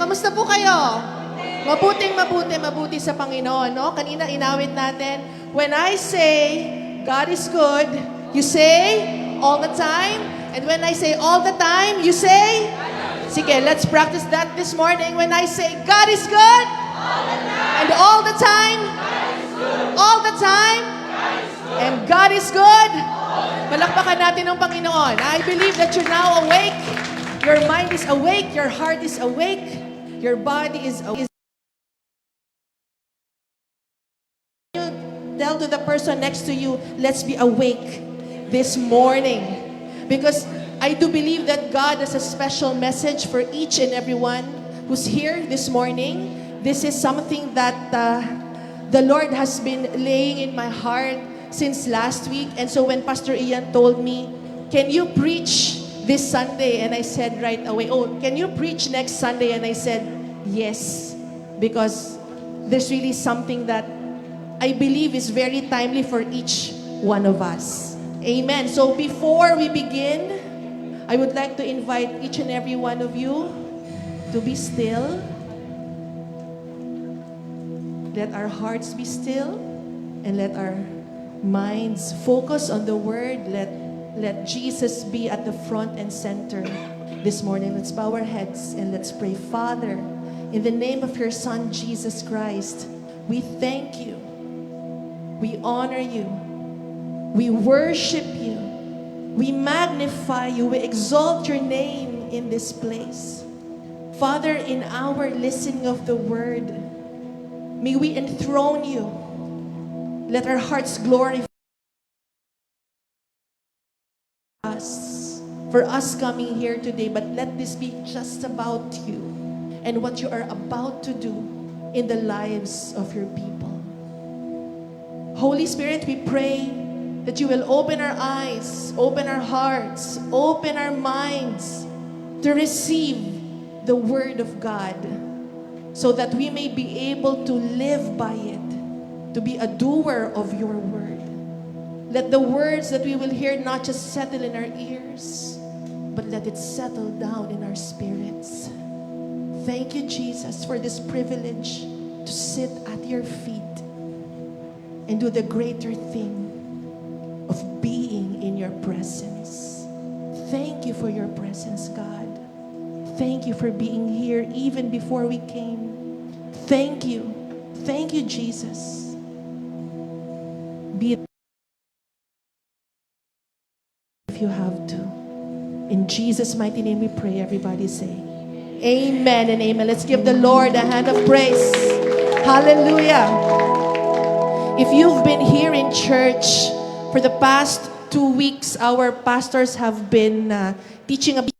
Kamusta po kayo? Mabuti sa Panginoon, no? Kanina inawit natin, when I say God is good, you say all the time. And when I say all the time, you say? Sige, let's practice that this morning. When I say God is good, and all the time, and God is good, palakpakan natin ang Panginoon. I believe that you're now awake. Your mind is awake. Your heart is awake. Your body is awake. You tell to the person next to you, let's be awake this morning. Because I do believe that God has a special message for each and everyone who's here this morning. This is something that the Lord has been laying in my heart since last week. And so when Pastor Ian told me, can you preach this Sunday? And I said right away, oh, can you preach next Sunday? And I said, yes. Because there's really something that I believe is very timely for each one of us. Amen. So before we begin, I would like to invite each and every one of you to be still. Let our hearts be still and let our minds focus on the Word. Let Jesus be at the front and center this morning. Let's bow our heads and let's pray. Father, in the name of your Son, Jesus Christ, we thank you. We honor you. We worship you. We magnify you. We exalt your name in this place. Father, in our listening of the Word, may we enthrone you. Let our hearts glorify us for us coming here today, but let this be just about you and what you are about to do in the lives of your people. Holy Spirit, we pray that you will open our eyes, open our hearts, open our minds to receive the Word of God so that we may be able to live by it, to be a doer of your Word. Let the words that we will hear not just settle in our ears, but let it settle down in our spirits. Thank you, Jesus, for this privilege to sit at your feet and do the greater thing of being in your presence. Thank you for your presence, God. Thank you for being here even before we came. Thank you. Thank you, Jesus. Be it if you have to. In Jesus' mighty name we pray. Everybody say, amen and amen. Let's give the Lord a hand of praise. Hallelujah. If you've been here in church for the past 2 weeks, our pastors have been teaching about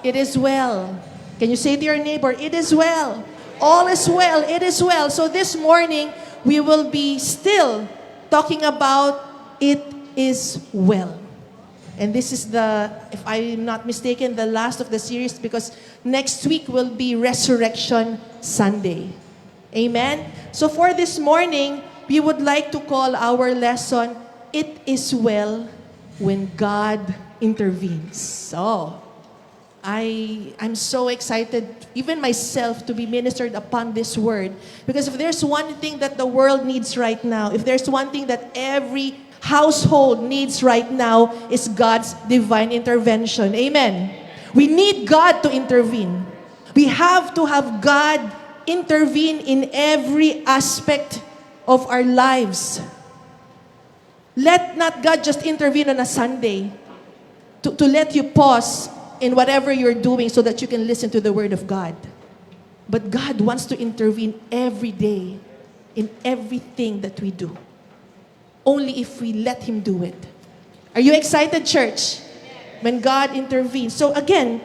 it is well. Can you say to your neighbor, it is well. All is well. It is well. So this morning, we will be still talking about it is well. And this is if I'm not mistaken, the last of the series because next week will be Resurrection Sunday. Amen? So for this morning, we would like to call our lesson, It is Well When God Intervenes. So, I'm so excited, even myself, to be ministered upon this word. Because if there's one thing that the world needs right now, if there's one thing that every household needs right now, is God's divine intervention. Amen. We need God to intervene. We have to have God intervene in every aspect of our lives. Let not God just intervene on a Sunday to let you pause in whatever you're doing so that you can listen to the Word of God. But God wants to intervene every day in everything that we do. Only if we let Him do it. Are you excited, church? When God intervenes. So again,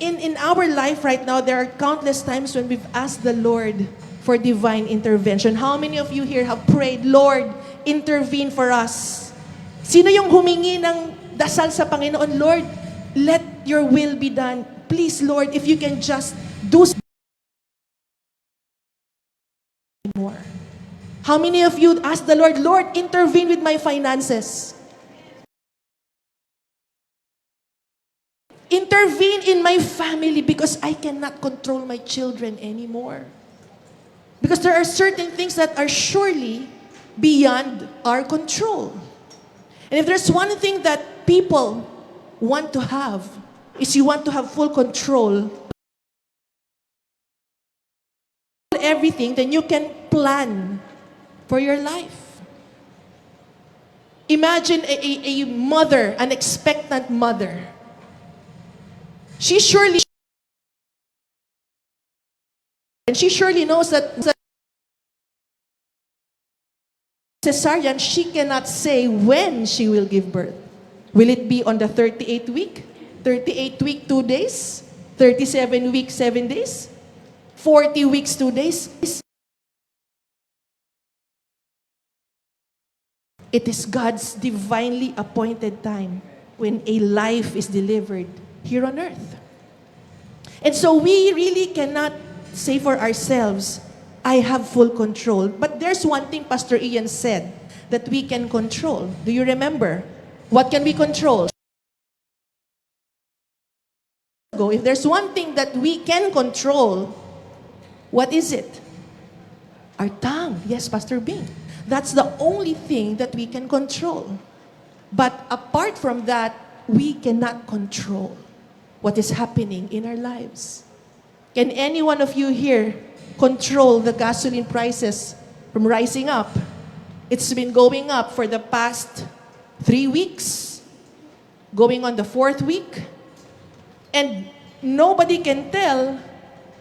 in our life right now, there are countless times when we've asked the Lord for divine intervention. How many of you here have prayed, Lord, intervene for us? Sino yung humingi ng dasal sa Panginoon? Lord, let your will be done. Please, Lord, if you can just do more. How many of you ask the Lord, Lord, intervene with my finances? Intervene intervene in my family because I cannot control my children anymore. Because there are certain things that are surely beyond our control. And if there's one thing that people want to have, is you want to have full control everything, then you can plan for your life. Imagine a mother, an expectant mother. She surely knows that cesarean, she cannot say when she will give birth. Will it be on the 38th week? 38 week, 2 days? 37 week, 7 days? 40 weeks, 2 days? It is God's divinely appointed time when a life is delivered here on earth. And so we really cannot say for ourselves, I have full control. But there's one thing Pastor Ian said that we can control. Do you remember? What can we control? If there's one thing that we can control, what is it? Our tongue. Yes, Pastor Bing. That's the only thing that we can control. But apart from that, we cannot control what is happening in our lives. Can any one of you here control the gasoline prices from rising up? It's been going up for the past 3 weeks, going on the 4th week. And nobody can tell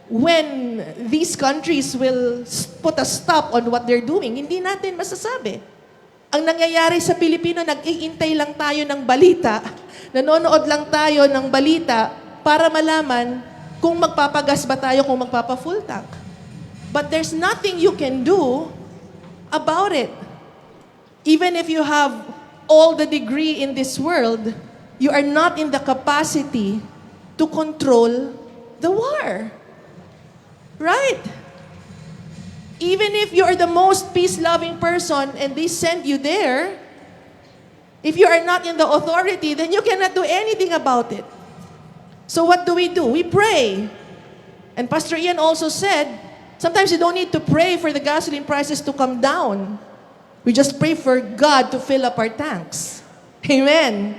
when these countries will put a stop on what they're doing. Hindi natin masasabi. Ang nangyayari sa Pilipino, nag-iintay lang tayo ng balita, nanonood lang tayo ng balita para malaman kung magpapagas ba tayo, kung magpapa-full tank. But there's nothing you can do about it. Even if you have all the degree in this world, you are not in the capacity to control the war. Right? Even if you are the most peace-loving person and they send you there, if you are not in the authority, then you cannot do anything about it. So what do? We pray. And Pastor Ian also said, sometimes you don't need to pray for the gasoline prices to come down. We just pray for God to fill up our tanks. Amen.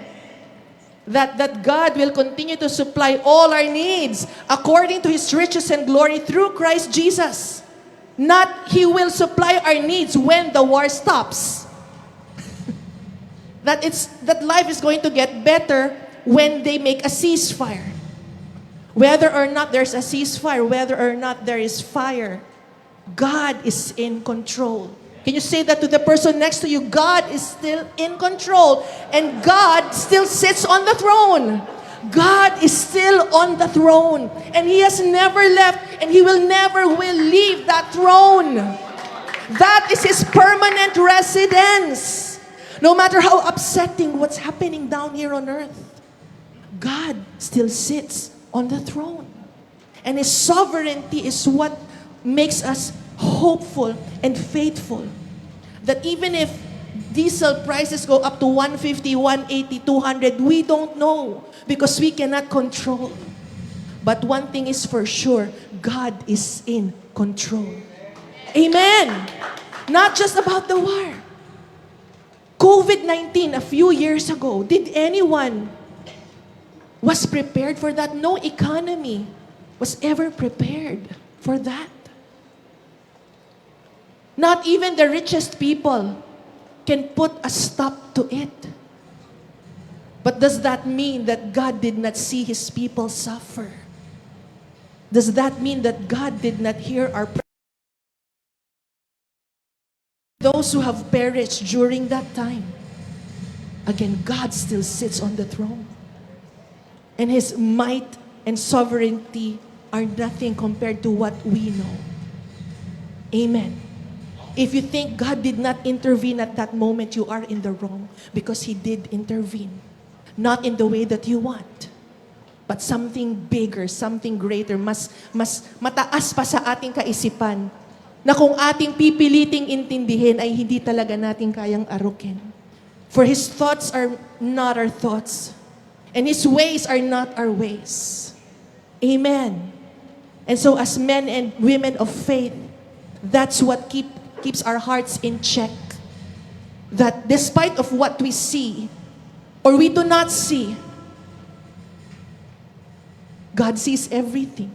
That God will continue to supply all our needs according to His riches and glory through Christ Jesus. Not He will supply our needs when the war stops. That life is going to get better when they make a ceasefire. Whether or not there's a ceasefire, whether or not there is fire, God is in control. Can you say that to the person next to you? God is still in control. And God still sits on the throne. God is still on the throne. And He has never left. And He will never leave that throne. That is His permanent residence. No matter how upsetting what's happening down here on earth, God still sits on the throne. And His sovereignty is what makes us hopeful and faithful. That even if diesel prices go up to 150, 180, 200, we don't know because we cannot control. But one thing is for sure, God is in control. Amen. Not just about the war. COVID-19 a few years ago, did anyone was prepared for that? No economy was ever prepared for that. Not even the richest people can put a stop to it. But does that mean that God did not see His people suffer? Does that mean that God did not hear our prayers? Those who have perished during that time, again, God still sits on the throne. And His might and sovereignty are nothing compared to what we know. Amen. If you think God did not intervene at that moment, you are in the wrong because He did intervene. Not in the way that you want, but something bigger, something greater, mas mataas pa sa ating kaisipan na kung ating pipiliting intindihin ay hindi talaga natin kayang arukin. For His thoughts are not our thoughts. And His ways are not our ways. Amen. And so as men and women of faith, that's what keeps our hearts in check. That despite of what we see, or we do not see, God sees everything.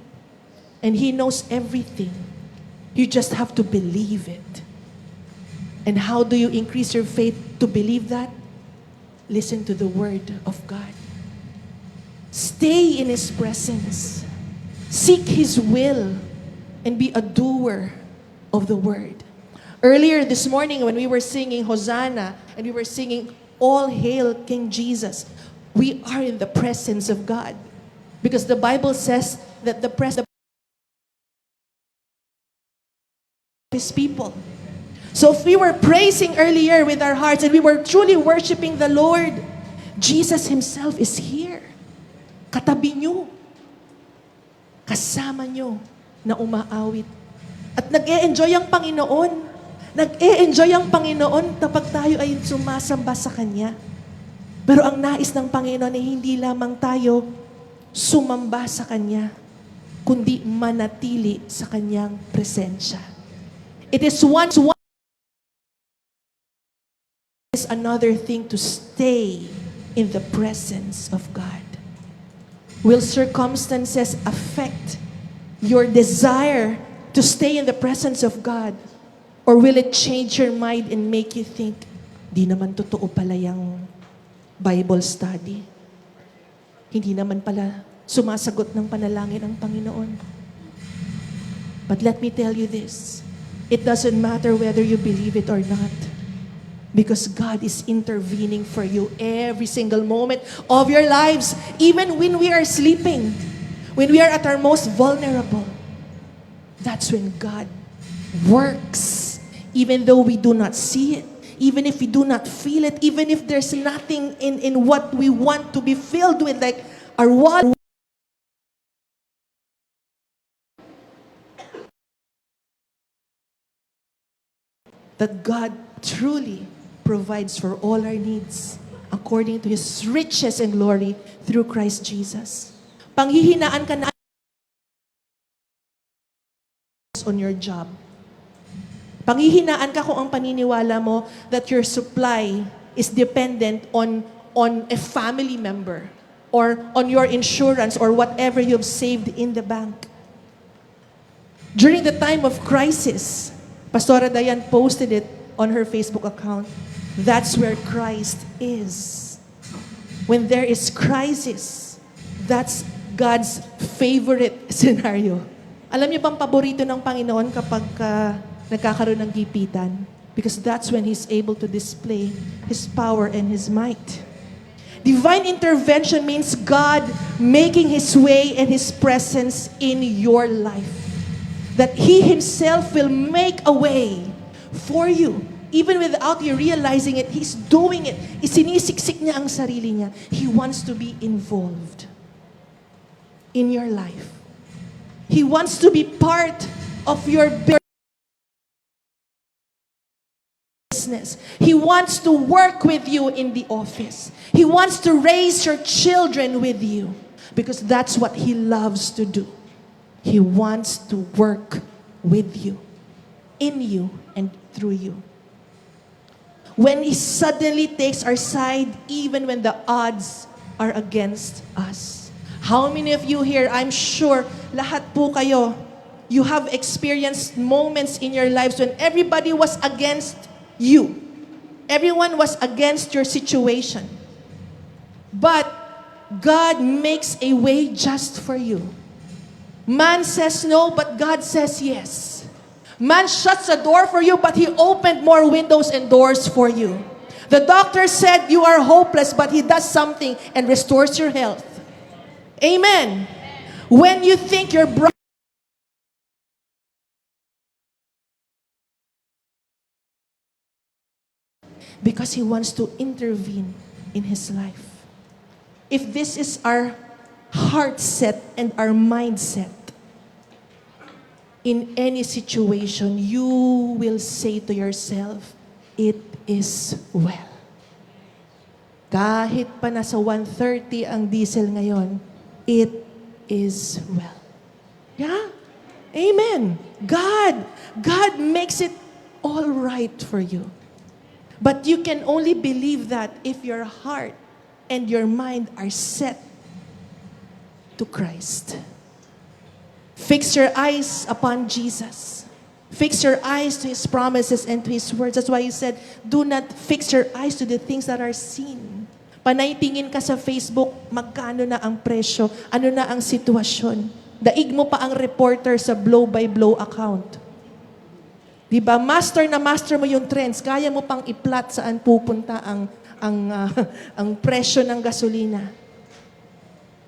And He knows everything. You just have to believe it. And how do you increase your faith to believe that? Listen to the Word of God. Stay in His presence. Seek His will. And be a doer of the Word. Earlier this morning when we were singing Hosanna and we were singing All Hail King Jesus, we are in the presence of God. Because the Bible says that the presence of His people. So if we were praising earlier with our hearts and we were truly worshiping the Lord, Jesus Himself is here. Katabi nyo. Kasama nyo na umaawit. At nag-e-enjoy ang Panginoon. Nag-e-enjoy ang Panginoon kapag tayo ay sumasamba sa Kanya. Pero ang nais ng Panginoon ay hindi lamang tayo sumamba sa Kanya, kundi manatili sa Kanyang presensya. It is another thing to stay in the presence of God. Will circumstances affect your desire to stay in the presence of God? Or will it change your mind and make you think, di naman totoo pala yung Bible study? Hindi naman pala sumasagot ng panalangin ang Panginoon. But let me tell you this, it doesn't matter whether you believe it or not. Because God is intervening for you every single moment of your lives. Even when we are sleeping, when we are at our most vulnerable, that's when God works. Even though we do not see it, even if we do not feel it, even if there's nothing in what we want to be filled with, like our water. That God truly provides for all our needs according to His riches and glory through Christ Jesus. Panghihinaan ka na on your job. Panghihinaan ka kung ang paniniwala mo that your supply is dependent on a family member or on your insurance or whatever you've saved in the bank. During the time of crisis, Pastora Dayan posted it on her Facebook account. That's where Christ is. When there is crisis, that's God's favorite scenario. Alam niyo bang paborito ng Panginoon kapag nagkakaroon ng gipitan? Because that's when He's able to display His power and His might. Divine intervention means God making His way and His presence in your life. That He Himself will make a way for you. Even without you realizing it, He's doing it. Isinisiksik niya ang sarili niya. He wants to be involved in your life. He wants to be part of your business. He wants to work with you in the office. He wants to raise your children with you because that's what He loves to do. He wants to work with you, in you, and through you. When He suddenly takes our side, even when the odds are against us. How many of you here, I'm sure, lahat po kayo, you have experienced moments in your lives when everybody was against you. Everyone was against your situation. But God makes a way just for you. Man says no, but God says yes. Man shuts a door for you, but He opened more windows and doors for you. The doctor said you are hopeless, but He does something and restores your health. Amen. When you think you're because He wants to intervene in his life. If this is our heart set and our mindset, in any situation, you will say to yourself, it is well. Kahit pa nasa 130 ang diesel ngayon, it is well. Yeah? Amen. God makes it all right for you. But you can only believe that if your heart and your mind are set to Christ. Fix your eyes upon Jesus. Fix your eyes to His promises and to His words. That's why He said, do not fix your eyes to the things that are seen. Panay-tingin ka sa Facebook, magkano na ang presyo, ano na ang sitwasyon. Daig mo pa ang reporter sa blow-by-blow account. Diba? Master na master mo yung trends. Kaya mo pang i-plot saan pupunta ang presyo ng gasolina.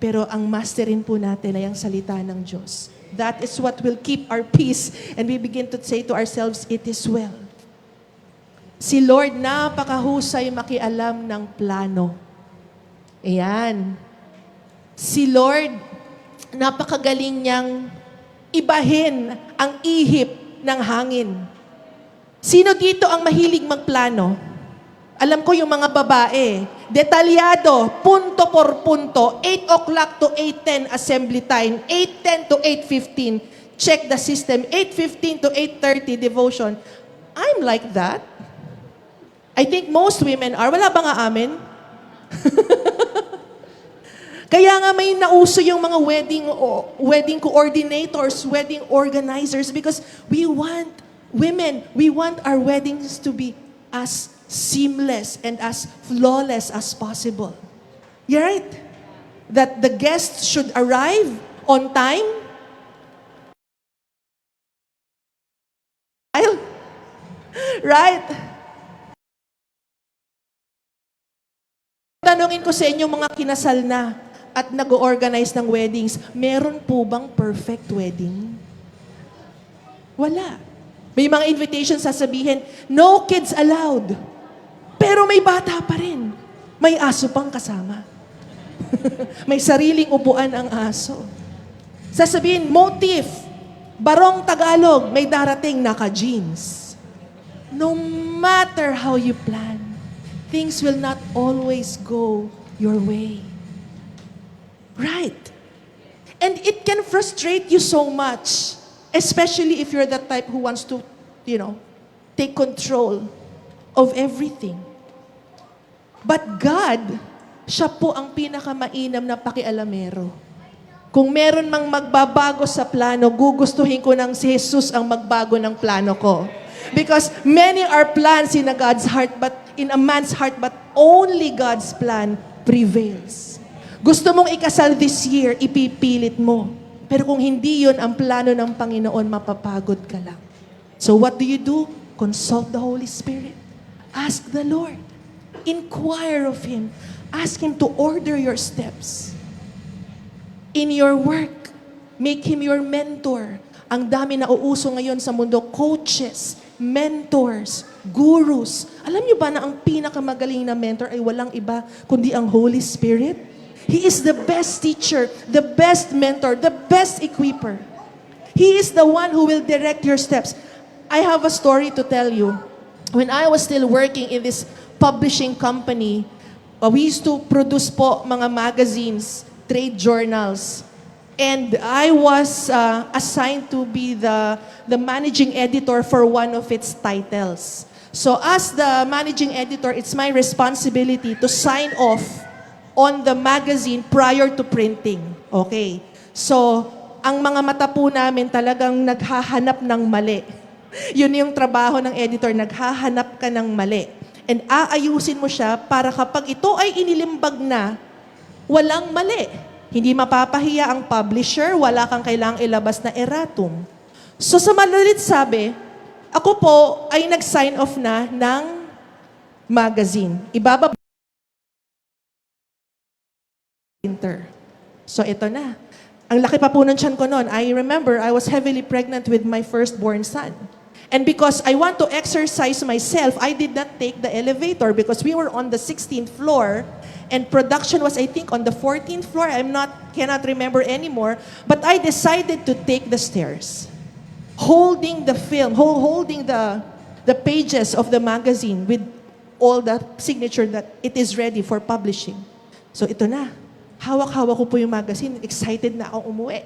Pero ang masterin po natin ay ang salita ng Diyos. That is what will keep our peace. And we begin to say to ourselves, it is well. Si Lord, napakahusay makialam ng plano. Ayan. Si Lord, napakagaling niyang ibahin ang ihip ng hangin. Sino dito ang mahilig magplano? Alam ko yung mga babae, detalyado, punto por punto, 8 o'clock to 8:10 assembly time, 8:10 to 8:15, check the system, 8:15 to 8:30 devotion. I'm like that. I think most women are. Wala ba nga amin? Kaya nga may nauso yung mga wedding coordinators, wedding organizers, because we want our weddings to be as seamless and as flawless as possible. You're right? That the guests should arrive on time. Right? Tanungin ko sa inyo mga kinasal na at nag-organize ng weddings, meron po bang perfect wedding? Wala. May mga invitations sasabihin, no kids allowed. Pero may bata pa rin. May aso pang kasama. May sariling upuan ang aso. Sasabihin, motif, barong Tagalog, may darating naka-jeans. No matter how you plan, things will not always go your way. Right. And it can frustrate you so much, especially if you're the type who wants to, take control of everything. But God, siya po ang pinakamainam na pakialamero. Kung meron mang magbabago sa plano, gugustuhin ko ng si Jesus ang magbago ng plano ko. Because many are plans in a God's heart, but in a man's heart, but only God's plan prevails. Gusto mong ikasal this year, ipipilit mo. Pero kung hindi yun ang plano ng Panginoon, mapapagod ka lang. So what do? Consult the Holy Spirit. Ask the Lord. Inquire of Him. Ask Him to order your steps. In your work, make Him your mentor. Ang dami na uuso ngayon sa mundo, coaches, mentors, gurus. Alam niyo ba na ang pinakamagaling na mentor ay walang iba kundi ang Holy Spirit? He is the best teacher, the best mentor, the best equiper. He is the one who will direct your steps. I have a story to tell you. When I was still working in this publishing company, we used to produce po mga magazines, trade journals. And I was assigned to be the managing editor for one of its titles. So as the managing editor, it's my responsibility to sign off on the magazine prior to printing. Okay. So, ang mga mata po namin talagang naghahanap ng mali. Yun yung trabaho ng editor, naghahanap ka ng mali. And aayusin mo siya para kapag ito ay inilimbag na, walang mali. Hindi mapapahiya ang publisher, wala kang kailangang ilabas na erratum. So sa madalit sabi, ako po ay nag-sign off na ng magazine. Ibababa printer. So ito na. Ang laki pa po ng tiyan ko noon. I remember I was heavily pregnant with my firstborn son. And because I want to exercise myself, I did not take the elevator because we were on the 16th floor and production was, I think, on the 14th floor. Cannot remember anymore. But I decided to take the stairs. Holding the film, holding the pages of the magazine with all the signature that it is ready for publishing. So ito na. Hawak-hawak ko po yung magazine. Excited na akong umuwi.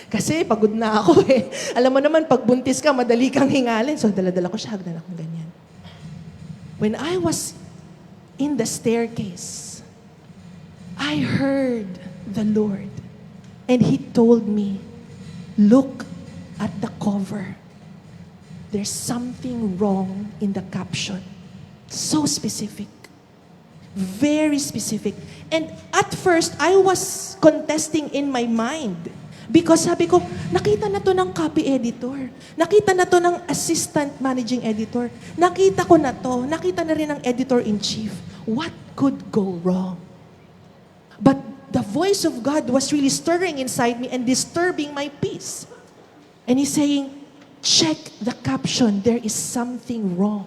Kasi pagod na ako eh. Alam mo naman, pag buntis ka, madali kang hingalin. So dala-dala ko siya, hagdan akong ganyan. When I was in the staircase, I heard the Lord. And He told me, look at the cover. There's something wrong in the caption. So specific. Very specific. And at first, I was contesting in my mind. Because sabi ko, nakita na to ng copy editor. Nakita na to ng assistant managing editor. Nakita ko na to. Nakita na rin ng editor-in-chief. What could go wrong? But the voice of God was really stirring inside me and disturbing my peace. And He's saying, check the caption. There is something wrong.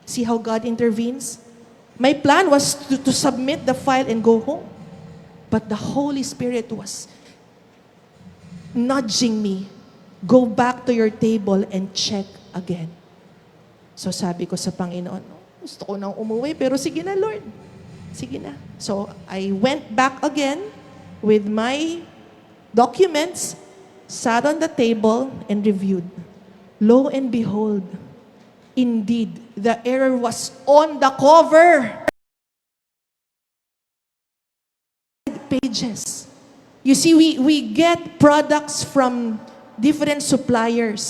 See how God intervenes? My plan was to submit the file and go home. But the Holy Spirit was nudging me, go back to your table and check again. So sabi ko sa Panginoon, gusto ko nang umuwi, pero sige na Lord. Sige na. So I went back again with my documents, sat on the table and reviewed. Lo and behold, indeed, the error was on the cover. Pages. You see, we get products from different suppliers.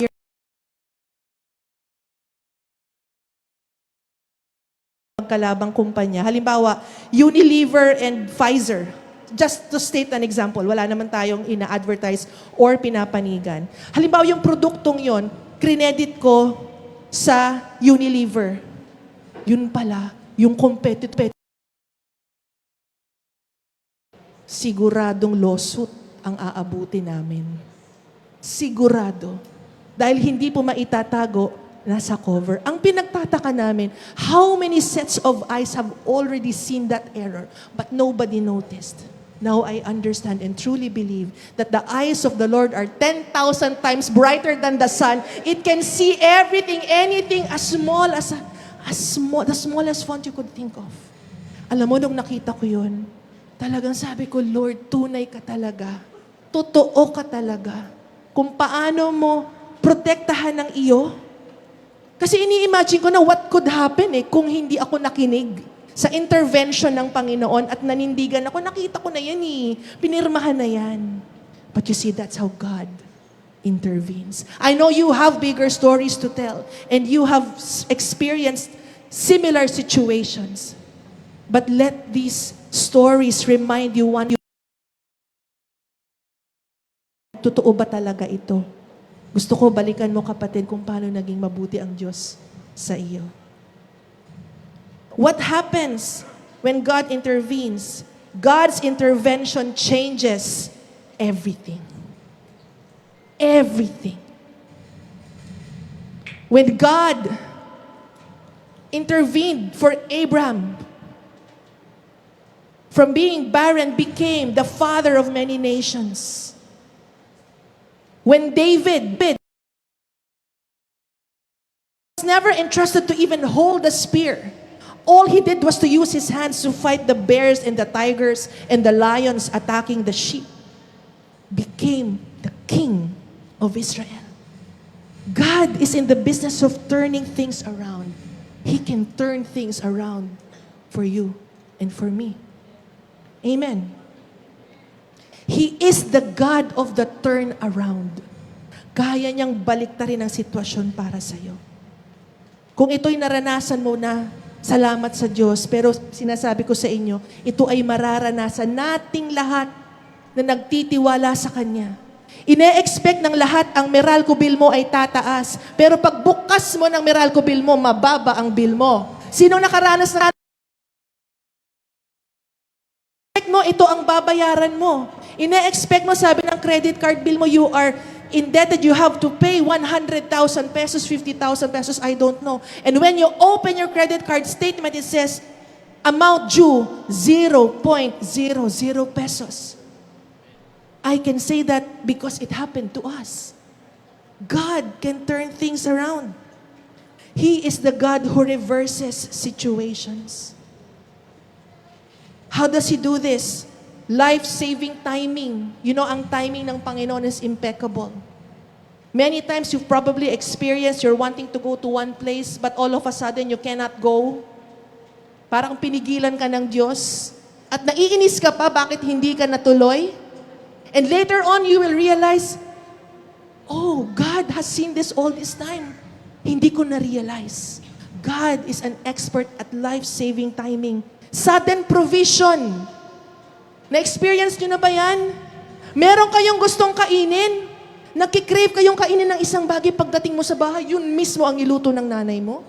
Magkalabang kumpanya. Halimbawa, Unilever and Pfizer. Just to state an example, wala naman tayong ina-advertise or pinapanigan. Halimbawa, yung produktong yon, credit ko sa Unilever. Yun pala, yung competitor. Siguradong lawsuit ang aabuti namin. Sigurado. Dahil hindi po maitatago, nasa cover. Ang pinagtataka namin, how many sets of eyes have already seen that error, but nobody noticed. Now I understand and truly believe that the eyes of the Lord are 10,000 times brighter than the sun. It can see everything, anything as small as the smallest font you could think of. Alam mo, nung nakita ko yun, talagang sabi ko, Lord, tunay ka talaga. Totoo ka talaga. Kung paano mo protektahan ng iyo. Kasi ini-imagine ko na what could happen kung hindi ako nakinig sa intervention ng Panginoon at nanindigan ako. Nakita ko na yan Pinirmahan na yan. But you see, that's how God intervenes. I know you have bigger stories to tell and you have experienced similar situations. But let these stories remind you totoo ba talaga ito? Gusto ko balikan mo, kapatid, kung paano naging mabuti ang Diyos sa iyo. What happens when God intervenes? God's intervention changes everything. Everything. When God intervened for Abraham, from being barren became the father of many nations. When David was never entrusted to even hold a spear. All he did was to use his hands to fight the bears and the tigers and the lions attacking the sheep. Became the king of Israel. God is in the business of turning things around. He can turn things around for you and for me. Amen. He is the God of the turnaround. Kaya niyang baliktarin ang sitwasyon para sa iyo. Kung ito'y naranasan mo na, salamat sa Diyos. Pero sinasabi ko sa inyo, ito ay mararanasan nating lahat na nagtitiwala sa Kanya. Ine-expect ng lahat ang Meralco bill mo ay tataas. Pero pag bukas mo ng Meralco bill mo, mababa ang bill mo. Sino nakaranas na mo, ito ang babayaran mo. Ine-expect mo, sabi ng credit card bill mo, you are indebted, you have to pay 100,000 pesos, 50,000 pesos, I don't know. And when you open your credit card statement, it says, amount due, 0.00 pesos. I can say that because it happened to us. God can turn things around. He is the God who reverses situations. How does He do this? Life-saving timing. You know, ang timing ng Panginoon is impeccable. Many times you've probably experienced you're wanting to go to one place, but all of a sudden you cannot go. Parang pinigilan ka ng Diyos. At naiinis ka pa, bakit hindi ka natuloy? And later on, you will realize, oh, God has seen this all this time. Hindi ko na-realize. God is an expert at life-saving timing. Sudden provision. Na-experience nyo na ba yan? Meron kayong gustong kainin, nakikrave kayong kainin ng isang bagay pagdating mo sa bahay, yun mismo ang iluto ng nanay mo.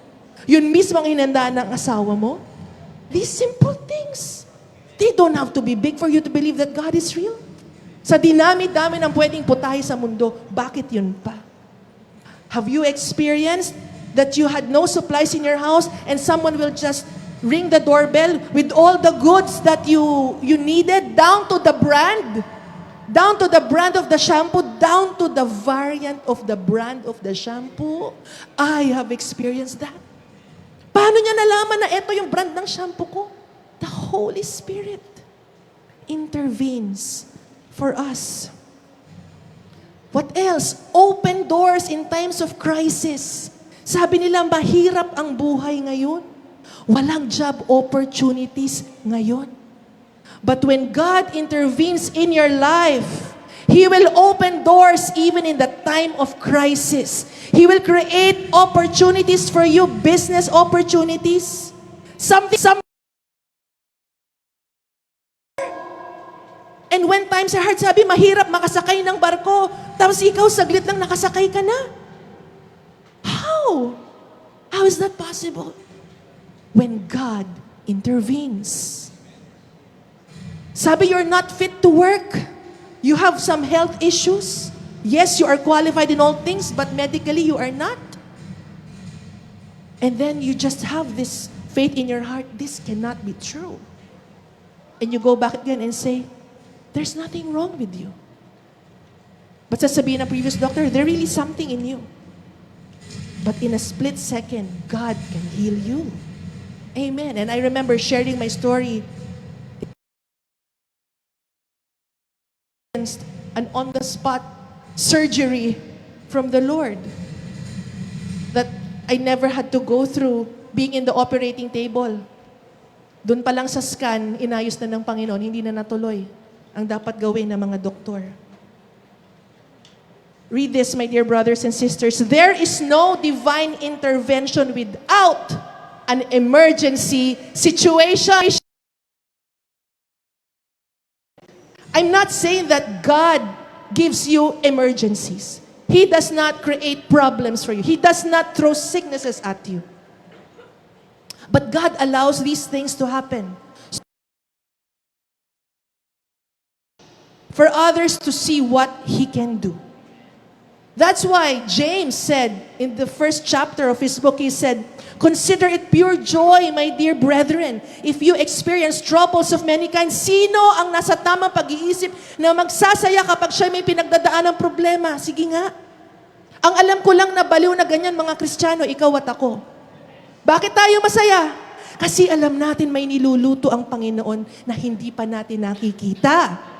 Yun mismo ang hinanda ng asawa mo. These simple things. They don't have to be big for you to believe that God is real. Sa dinami-dami ng pwedeng putahe sa mundo, bakit yun pa? Have you experienced that you had no supplies in your house and someone will just ring the doorbell with all the goods that you needed, down to the brand? Down to the brand of the shampoo, down to the variant of the brand of the shampoo. I have experienced that. Paano niya nalaman na ito yung brand ng shampoo ko? The Holy Spirit intervenes for us. What else? Open doors in times of crisis. Sabi nila, mahirap ang buhay ngayon. Walang job opportunities ngayon. But when God intervenes in your life, He will open doors even in the time of crisis. He will create opportunities for you, business opportunities. And when times are hard, sabi, mahirap makasakay ng barko. Tapos ikaw, saglit lang nakasakay ka na. How? How is that possible? When God intervenes. Sabi, you're not fit to work. You have some health issues. Yes, you are qualified in all things, but medically you are not. And then you just have this faith in your heart, this cannot be true. And you go back again and say, there's nothing wrong with you. But sasabihin ng previous doctor, there's really something in you. But in a split second, God can heal you. Amen. And I remember sharing my story. An on-the-spot surgery from the Lord that I never had to go through being in the operating table. Doon pa lang sa scan, inayos na ng Panginoon, hindi na natuloy ang dapat gawin ng mga doktor. Read this, my dear brothers and sisters. There is no divine intervention without an emergency situation. I'm not saying that God gives you emergencies. He does not create problems for you. He does not throw sicknesses at you. But God allows these things to happen for others to see what He can do. That's why James said in the first chapter of his book, he said, consider it pure joy, my dear brethren, if you experience troubles of many kinds. Sino ang nasa tamang pag-iisip na magsasaya kapag siya may pinagdadaan ng problema? Sige nga. Ang alam ko lang na baliw na ganyan mga Kristiyano, ikaw at ako. Bakit tayo masaya? Kasi alam natin may niluluto ang Panginoon na hindi pa natin nakikita.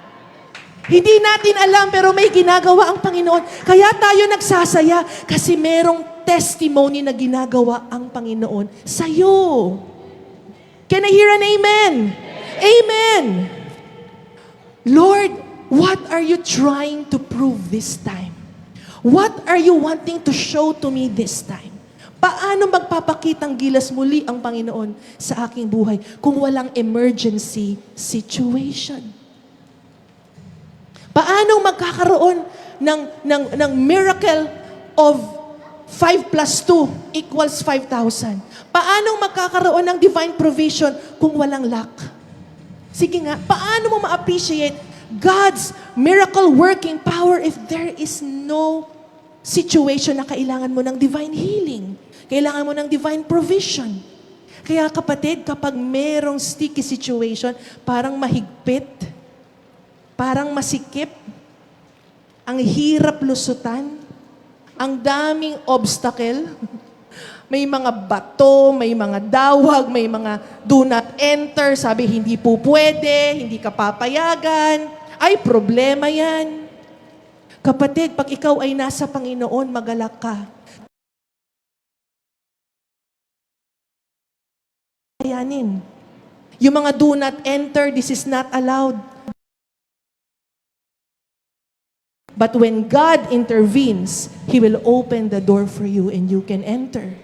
Hindi natin alam pero may ginagawa ang Panginoon. Kaya tayo nagsasaya kasi merong testimony na ginagawa ang Panginoon sa'yo. Can I hear an amen? Amen. Lord, what are you trying to prove this time? What are you wanting to show to me this time? Paano magpapakitang gilas muli ang Panginoon sa aking buhay kung walang emergency situation? Paano magkakaroon ng miracle of 5 plus 2 equals 5,000? Paano magkakaroon ng divine provision kung walang lack? Sige nga, paano mo ma-appreciate God's miracle working power if there is no situation na kailangan mo ng divine healing? Kailangan mo ng divine provision. Kaya kapatid, kapag merong sticky situation, parang mahigpit, parang masikip, ang hirap lusutan, ang daming obstacle, May mga bato, may mga dawag, may mga do not enter. Sabi, hindi po pwede, hindi ka papayagan. Ay, problema yan. Kapatid, pag ikaw ay nasa Panginoon, magalak ka. Kayanin. Yung mga do not enter, this is not allowed. But when God intervenes, He will open the door for you and you can enter.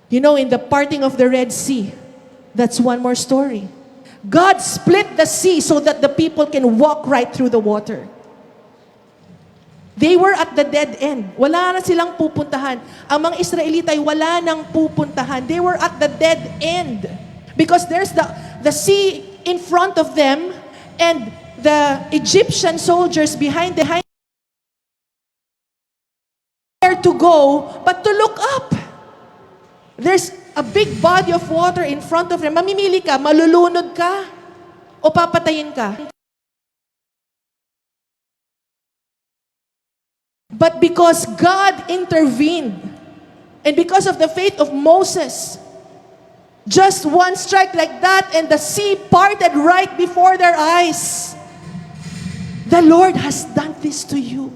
You know, in the parting of the Red Sea, that's one more story. God split the sea so that the people can walk right through the water. They were at the dead end. Wala na silang pupuntahan. Ang mga Israelita ay wala nang pupuntahan. They were at the dead end. Because there's the sea in front of them and the Egyptian soldiers behind where to go but to look up. There's a big body of water in front of them. Mamimili ka, malulunod ka o papatayin ka. But because God intervened and because of the faith of Moses, just one strike like that and the sea parted right before their eyes. The Lord has done this to you.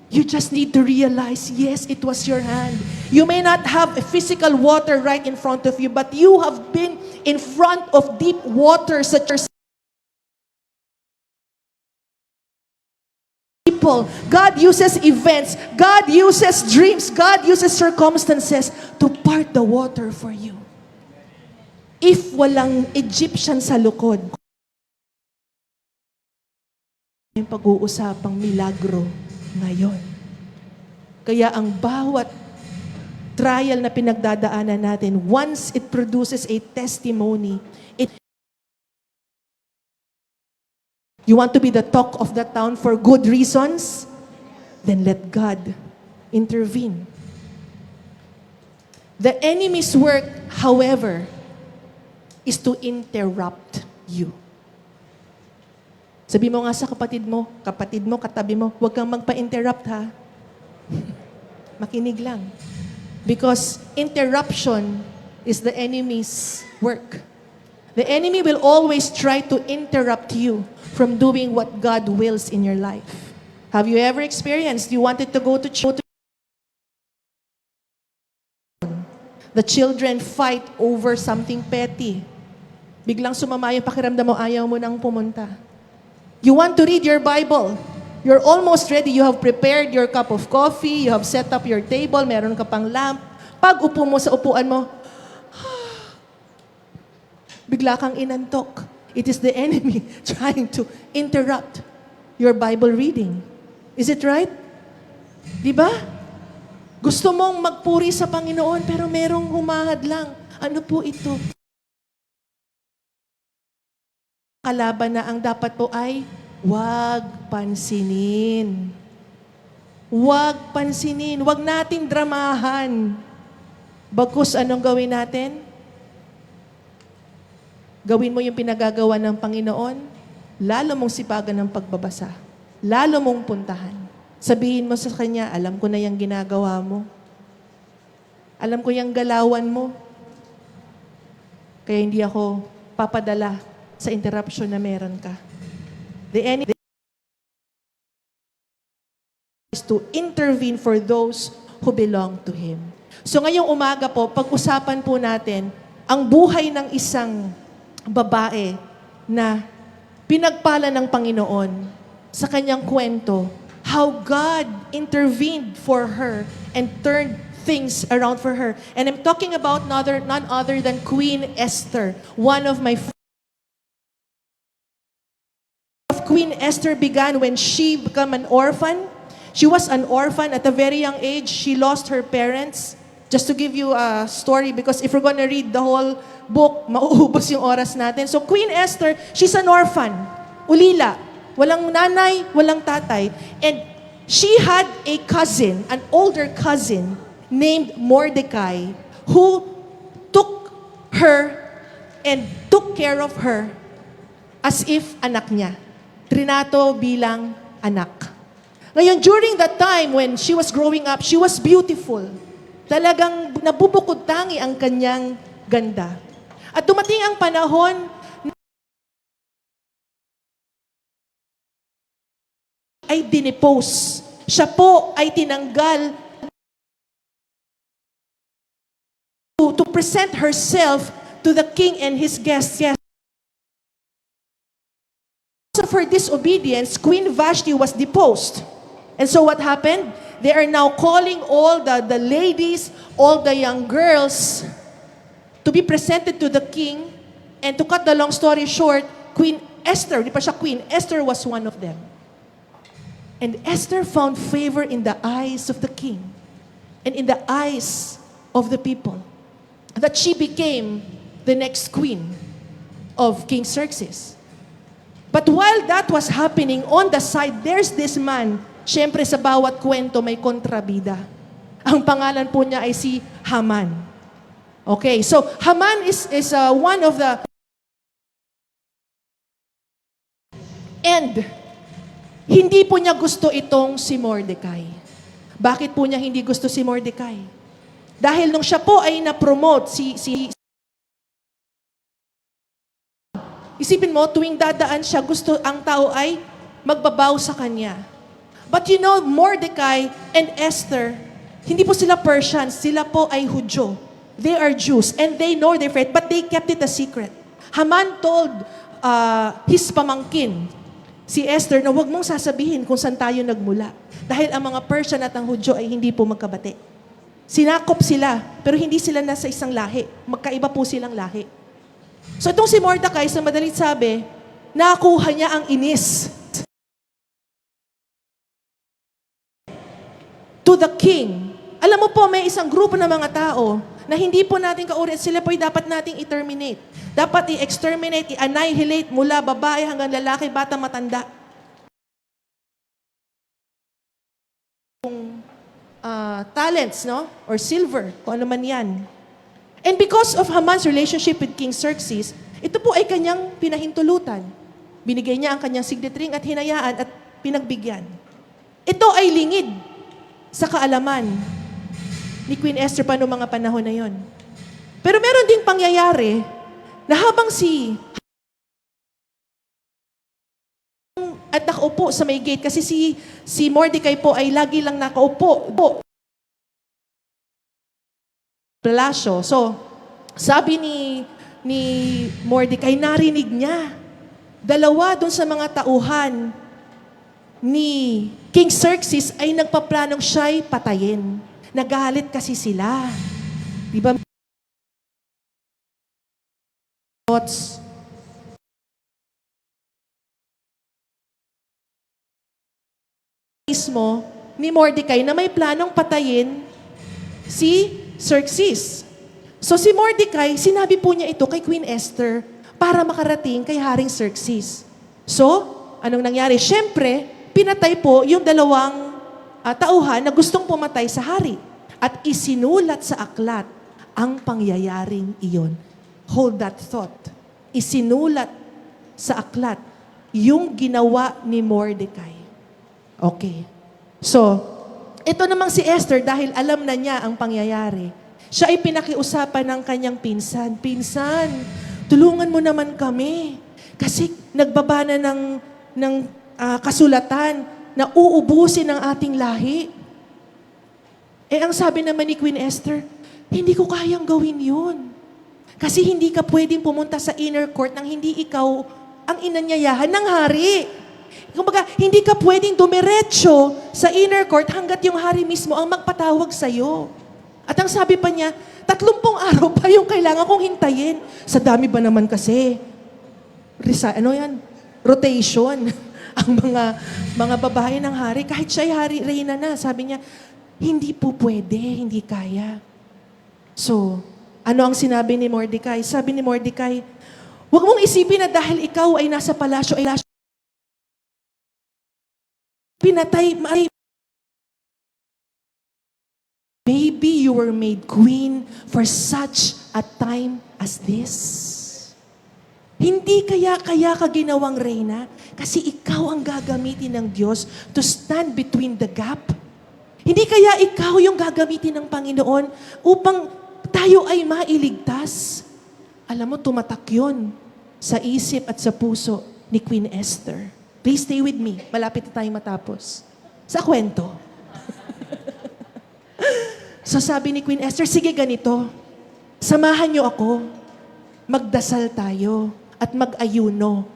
You just need to realize, yes, it was your hand. You may not have a physical water right in front of you, but you have been in front of deep waters such as people. God uses events. God uses dreams. God uses circumstances to part the water for you. If walang Egyptian sa lukod, yung pag-uusapang milagro ngayon. Kaya ang bawat trial na pinagdadaanan natin, once it produces a testimony, you want to be the talk of the town for good reasons, then let God intervene. The enemy's work, however, is to interrupt you. Sabi mo nga sa kapatid mo, katabi mo, huwag kang magpa-interrupt ha. Makinig lang. Because interruption is the enemy's work. The enemy will always try to interrupt you from doing what God wills in your life. Have you ever experienced, you wanted to go to church, the children fight over something petty. Biglang sumama yung pakiramdam mo, ayaw mo nang pumunta. You want to read your Bible. You're almost ready. You have prepared your cup of coffee. You have set up your table. Meron ka pang lamp. Pag upo mo sa upuan mo, bigla kang inantok. It is the enemy trying to interrupt your Bible reading. Is it right? Di ba? Gusto mong magpuri sa Panginoon pero merong humahad lang. Ano po ito? Kalaban na ang dapat po ay huwag pansinin. Huwag pansinin. Huwag natin dramahan. Bagkus anong gawin natin? Gawin mo yung pinagagawa ng Panginoon, lalo mong sipagan ng pagbabasa. Lalo mong puntahan. Sabihin mo sa Kanya, alam ko na yung ginagawa mo. Alam ko yung galawan mo. Kaya hindi ako papadala sa interruption na meron ka. The enemy is to intervene for those who belong to Him. So ngayong umaga po, pag-usapan po natin ang buhay ng isang babae na pinagpala ng Panginoon sa kanyang kwento, how God intervened for her and turned things around for her. And I'm talking about none other than Queen Esther, one of my Queen Esther began when she became an orphan. She was an orphan at a very young age. She lost her parents. Just to give you a story, because if we're gonna read the whole book, mauubos yung oras natin. So Queen Esther, she's an orphan. Ulila. Walang nanay, walang tatay. And she had a cousin, an older cousin, named Mordecai, who took her and took care of her as if anak niya. Trinato bilang anak. Ngayon, during that time when she was growing up, she was beautiful. Talagang nabubukod tangi ang kanyang ganda. At dumating ang panahon ay dinepose. Siya po ay tinanggal to present herself to the king and his guests. Yes. Because of her disobedience, Queen Vashti was deposed. And so what happened? They are now calling all the ladies, all the young girls to be presented to the king. And to cut the long story short, Queen Esther, di pa siya queen, Esther was one of them. And Esther found favor in the eyes of the king and in the eyes of the people, that she became the next queen of King Xerxes. But while that was happening, on the side, there's this man. Siyempre sa bawat kwento may kontrabida. Ang pangalan po niya ay si Haman. Okay, so Haman is one of the... And hindi po niya gusto itong si Mordecai. Bakit po niya hindi gusto si Mordecai? Dahil nung siya po ay na-promote, isipin mo, tuwing dadaan siya, gusto ang tao ay magbabaw sa kanya. But you know, Mordecai and Esther, hindi po sila Persians, sila po ay Hudyo. They are Jews, and they know their faith, but they kept it a secret. Haman told his pamangkin, si Esther, na huwag mong sasabihin kung saan tayo nagmula. Dahil ang mga Persian at ang Hudyo ay hindi po magkabati. Sinakop sila, pero hindi sila nasa isang lahi. Magkaiba po silang lahi. So itong si Mordecai, sa madalit sabi, nakuha niya ang inis to the king. Alam mo po, may isang grupo ng mga tao na hindi po natin kauri at sila po ay dapat nating i-terminate. Dapat i-exterminate, i-annihilate mula babae hanggang lalaki, bata, matanda. Talents, no? Or silver, kung ano man yan. And because of Haman's relationship with King Xerxes, ito po ay kanyang pinahintulutan. Binigay niya ang kanyang signet ring at hinayaan at pinagbigyan. Ito ay lingid sa kaalaman ni Queen Esther pa noong mga panahon na yon. Pero meron ding pangyayari na habang at nakaupo sa may gate kasi si Mordecai po ay lagi lang nakaupo palasyo. So, sabi ni Mordecai, narinig niya. Dalawa doon sa mga tauhan ni King Xerxes ay nagpaplanong siya'y patayin. Nagalit kasi sila. Di ba? Mismo ni Mordecai na may planong patayin si Xerxes. So si Mordecai, sinabi po niya ito kay Queen Esther para makarating kay Haring Xerxes. So, anong nangyari? Siyempre, pinatay po yung dalawang tauhan na gustong pumatay sa hari. At isinulat sa aklat ang pangyayaring iyon. Hold that thought. Isinulat sa aklat yung ginawa ni Mordecai. Okay. So, ito namang si Esther, dahil alam na niya ang pangyayari, siya ay pinakiusapan ng kanyang pinsan. Pinsan, tulungan mo naman kami. Kasi nagbaba na ng kasulatan na uubusin ang ating lahi. Eh, ang sabi naman ni Queen Esther, hindi ko kayang gawin yun. Kasi hindi ka pwedeng pumunta sa inner court nang hindi ikaw ang inanyayahan ng hari. Kumbaga, hindi ka pwedeng dumiretso sa inner court hanggat yung hari mismo ang magpatawag sa'yo. At ang sabi pa niya, 30 araw pa yung kailangan kong hintayin. Sa dami ba naman kasi? Rotation. Ang mga babae ng hari, kahit siya'y hari, reyna na, sabi niya, hindi po pwede, hindi kaya. So, ano ang sinabi ni Mordecai? Sabi ni Mordecai, huwag mong isipin na dahil ikaw ay nasa palasyo, pinatay, maybe you were made queen for such a time as this. Hindi kaya ka ginawang reyna? Kasi ikaw ang gagamitin ng Diyos to stand between the gap. Hindi kaya ikaw yung gagamitin ng Panginoon upang tayo ay mailigtas? Alam mo, tumatak yun sa isip at sa puso ni Queen Esther. Please stay with me. Malapit na tayong matapos. Sa kwento. So sabi ni Queen Esther, sige ganito, samahan niyo ako, magdasal tayo at mag-ayuno.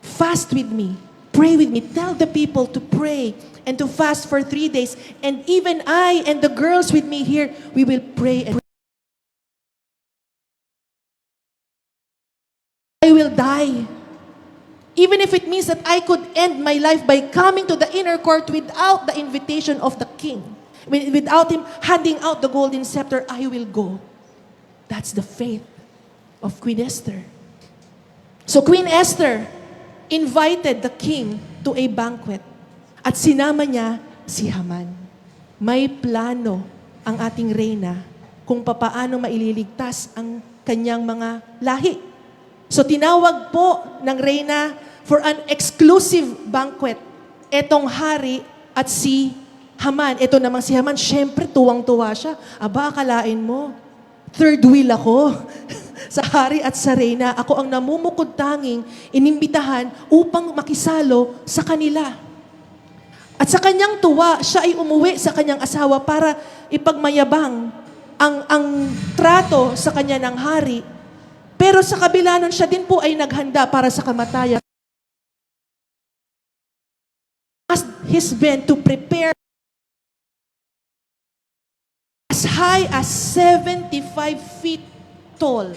Fast with me, pray with me, tell the people to pray and to fast for 3 days. And even I and the girls with me here, we will pray and I will die. Even if it means that I could end my life by coming to the inner court without the invitation of the king. Without him handing out the golden scepter, I will go. That's the faith of Queen Esther. So Queen Esther invited the king to a banquet at sinama niya si Haman. May plano ang ating reyna kung papaano maililigtas ang kanyang mga lahi. So tinawag po ng reyna for an exclusive banquet etong hari at si Haman. Ito namang si Haman, syempre tuwang-tuwa siya. Aba, akalain mo, third wheel ako sa hari at sa reyna. Ako ang namumukod tanging inimbitahan upang makisalo sa kanila. At sa kanyang tuwa, siya ay umuwi sa kanyang asawa para ipagmayabang ang trato sa kanya ng hari. Pero sa kabila nun, siya din po ay naghanda para sa kamatayan. Asked his men to prepare as high as 75 feet tall.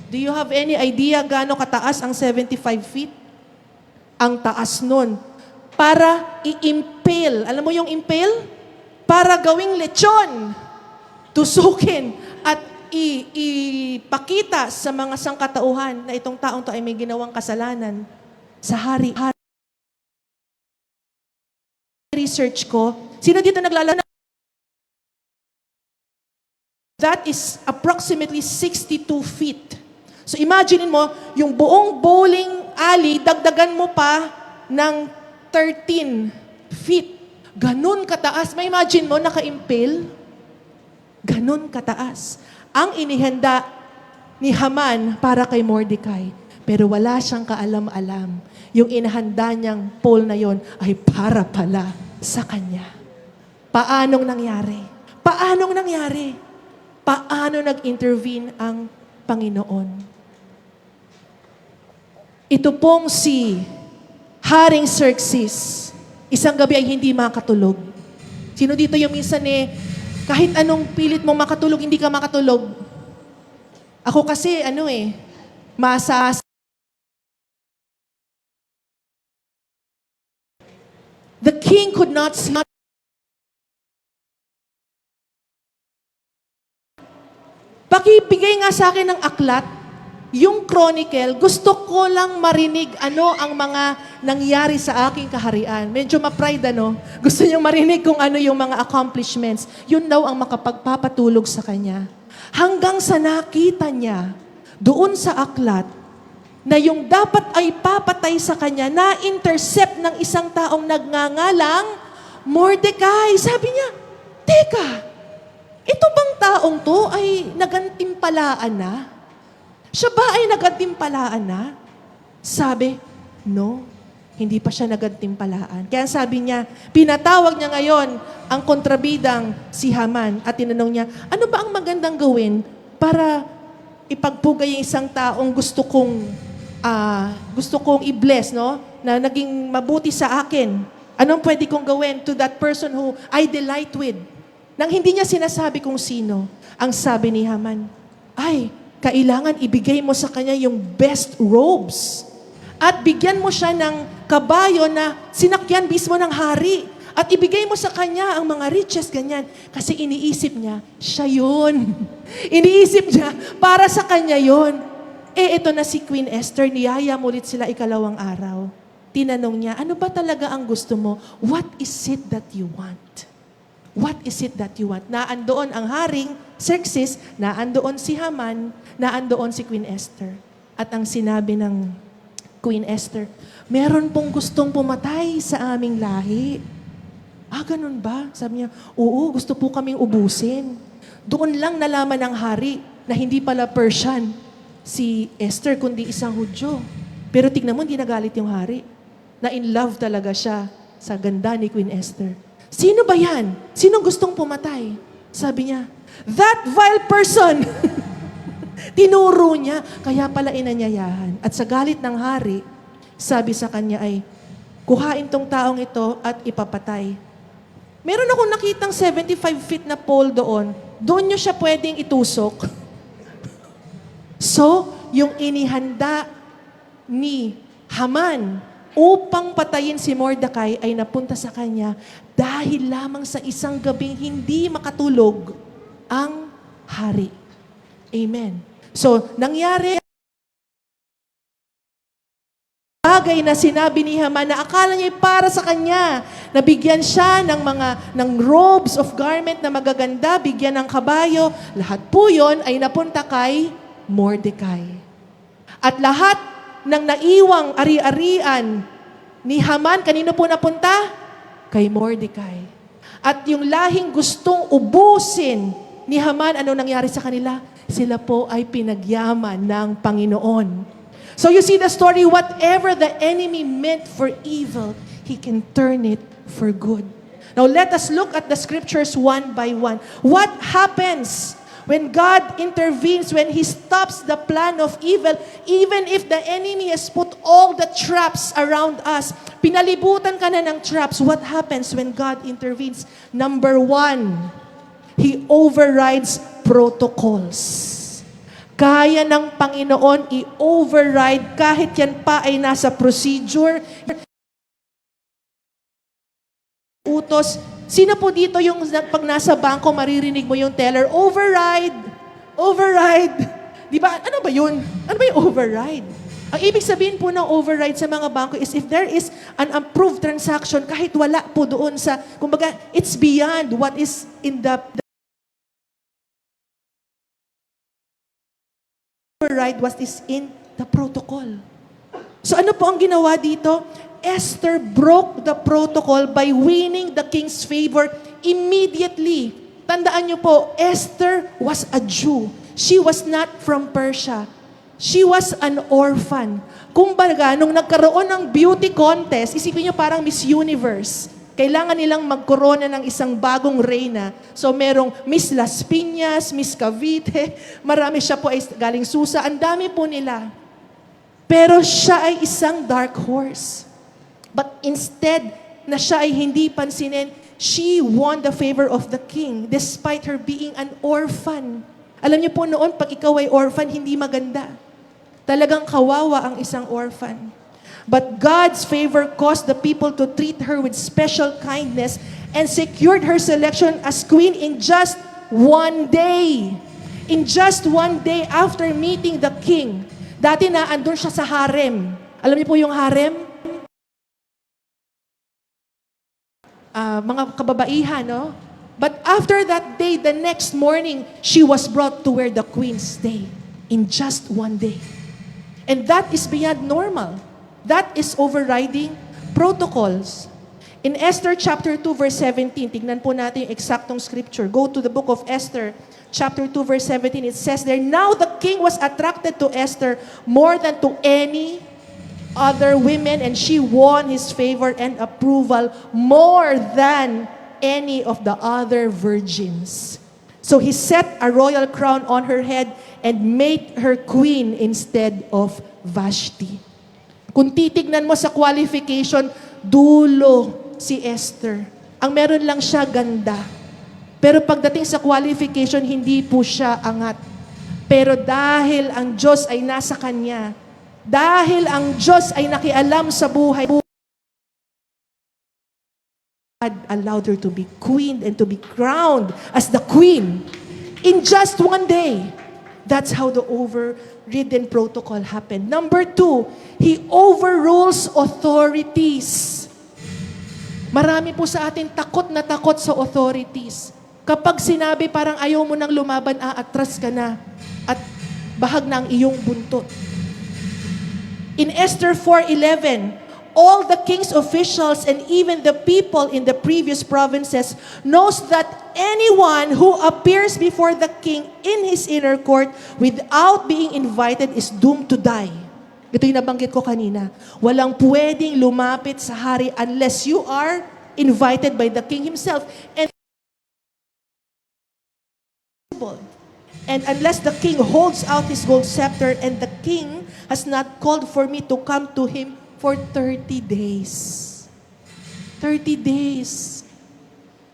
Do you have any idea gaano kataas ang 75 feet? Ang taas nun. Para i-impale. Alam mo yung impale? Para gawing lechon. Tusukin at ipakita sa mga sangkatauhan na itong taong to ay may ginawang kasalanan sa hari. Research ko, sino dito naglalaro? That is approximately 62 feet. So imagine mo, yung buong bowling alley, dagdagan mo pa ng 13 feet. Ganun kataas. May imagine mo, naka-impale? Ganun kataas. Ang inihanda ni Haman para kay Mordecai. Pero wala siyang kaalam-alam. Yung inihanda niyang pole na yon ay para pala sa kanya. Paanong nangyari? Paanong nangyari? Paano nag-intervene ang Panginoon? Ito pong si Haring Xerxes, isang gabi ay hindi makatulog. Sino dito yung minsan kahit anong pilit mong makatulog, hindi ka makatulog? Ako kasi, the king could not sleep. Pakibigay nga sa akin ng aklat, yung chronicle, gusto ko lang marinig ano ang mga nangyari sa aking kaharian. Medyo ma-pride, Gusto niyang marinig kung ano yung mga accomplishments. Yun daw ang makapagpapatulog sa kanya. Hanggang sa nakita niya, doon sa aklat, na yung dapat ay papatay sa kanya, na-intercept ng isang taong nagngangalang Mordecai. Sabi niya, teka, ito bang taong to ay nagantimpalaan na? Siya ba ay nagantimpalaan na? Sabi, no, hindi pa siya nagantimpalaan. Kaya sabi niya, pinatawag niya ngayon ang kontrabidang si Haman at tinanong niya, ano ba ang magandang gawin para ipagpugay yung isang taong gusto kong i-bless, na naging mabuti sa akin? Anong pwede kong gawin to that person who I delight with? Nang hindi niya sinasabi kung sino, ang sabi ni Haman, ay, kailangan ibigay mo sa kanya yung best robes. At bigyan mo siya ng kabayo na sinakyan mismo ng hari. At ibigay mo sa kanya ang mga riches, ganyan. Kasi iniisip niya, siya yun. Iniisip niya, para sa kanya yun. Ito na si Queen Esther, niyaya mo ulit sila ikalawang araw. Tinanong niya, ano ba talaga ang gusto mo? What is it that you want? What is it that you want? Naandoon ang Haring Xerxes, naandoon si Haman, naandoon si Queen Esther. At ang sinabi ng Queen Esther, meron pong gustong pumatay sa aming lahi. Ah, ganun ba? Sabi niya, oo, gusto po kaming ubusin. Doon lang nalaman ng hari na hindi pala Persian si Esther, kundi isang Hudyo. Pero tignan mo, hindi nagalit yung hari. Na in love talaga siya sa ganda ni Queen Esther. Sino ba yan? Sinong gustong pumatay? Sabi niya, that vile person! Tinuro niya, kaya pala inanyayahan. At sa galit ng hari, sabi sa kanya ay, kuhain tong taong ito at ipapatay. Meron akong nakitang 75 feet na pole doon. Doon niyo siya pwedeng itusok. So, yung inihanda ni Haman upang patayin si Mordecai ay napunta sa kanya dahil lamang sa isang gabing hindi makatulog ang hari. Amen. So, nangyari bagay na sinabi ni Haman na akala niya para sa kanya. Nabigyan siya ng robes of garment na magaganda, bigyan ng kabayo. Lahat po yun ay napunta kay Mordecai. At lahat ng naiwang ari-arian ni Haman, kanino po napunta? Kay Mordecai. At yung lahing gustong ubusin ni Haman, ano nangyari sa kanila? Sila po ay pinagyaman ng Panginoon. So you see the story, whatever the enemy meant for evil, he can turn it for good. Now let us look at the scriptures one by one. What happens when God intervenes, when He stops the plan of evil, even if the enemy has put all the traps around us? Pinalibutan ka na ng traps. What happens when God intervenes? Number one, He overrides protocols. Kaya ng Panginoon i-override kahit yan pa ay nasa procedure. Utos. Sino po dito yung pag nasa bangko maririnig mo yung teller, override, override. Di ba? Ano ba yun? Ano ba yung override? Ang ibig sabihin po ng override sa mga bangko is if there is an approved transaction, kahit wala po doon sa, kumbaga, it's beyond what is in the override what is in the protocol. So ano po ang ginawa dito? Esther broke the protocol by winning the king's favor immediately. Tandaan niyo po, Esther was a Jew. She was not from Persia. She was an orphan. Kumbaga, nung nagkaroon ng beauty contest, isipin niyo parang Miss Universe. Kailangan nilang magkorona ng isang bagong reyna. So merong Miss Las Piñas, Miss Cavite, marami siya po ay galing Susa. Ang dami po nila. Pero siya ay isang dark horse. But instead na siya ay hindi pansinin, she won the favor of the king despite her being an orphan. Alam niyo po noon, pag ikaw ay orphan, hindi maganda. Talagang kawawa ang isang orphan. But God's favor caused the people to treat her with special kindness and secured her selection as queen in just one day. In just one day after meeting the king. Dati na andun siya sa harem. Alam niyo po yung harem? Mga kababaihan, no? But after that day, the next morning, she was brought to where the queen stay. In just one day. And that is beyond normal. That is overriding protocols. In Esther chapter 2 verse 17, tignan po natin yung eksaktong scripture. Go to the book of Esther chapter 2 verse 17. It says there, now the king was attracted to Esther more than to any other women, and she won his favor and approval more than any of the other virgins. So he set a royal crown on her head and made her queen instead of Vashti. Kung titignan mo sa qualification, dulo si Esther. Ang meron lang siya ganda. Pero pagdating sa qualification, hindi po siya angat. Pero dahil ang Diyos ay nasa kanya, dahil ang Diyos ay nakialam sa buhay, God allowed her to be queen and to be crowned as the queen in just one day. That's how the overridden protocol happened. Number 2, He overrules authorities. Marami po sa atin takot na takot sa authorities. Kapag sinabi parang ayaw mo nang lumaban, aatras ka na at bahag na ang iyong buntot. In Esther 4:11, all the king's officials and even the people in the previous provinces knows that anyone who appears before the king in his inner court without being invited is doomed to die. Ito yung nabanggit ko kanina. Walang pwedeng lumapit sa hari unless you are invited by the king himself. And unless the king holds out his gold scepter and the king has not called for me to come to him for 30 days. 30 days.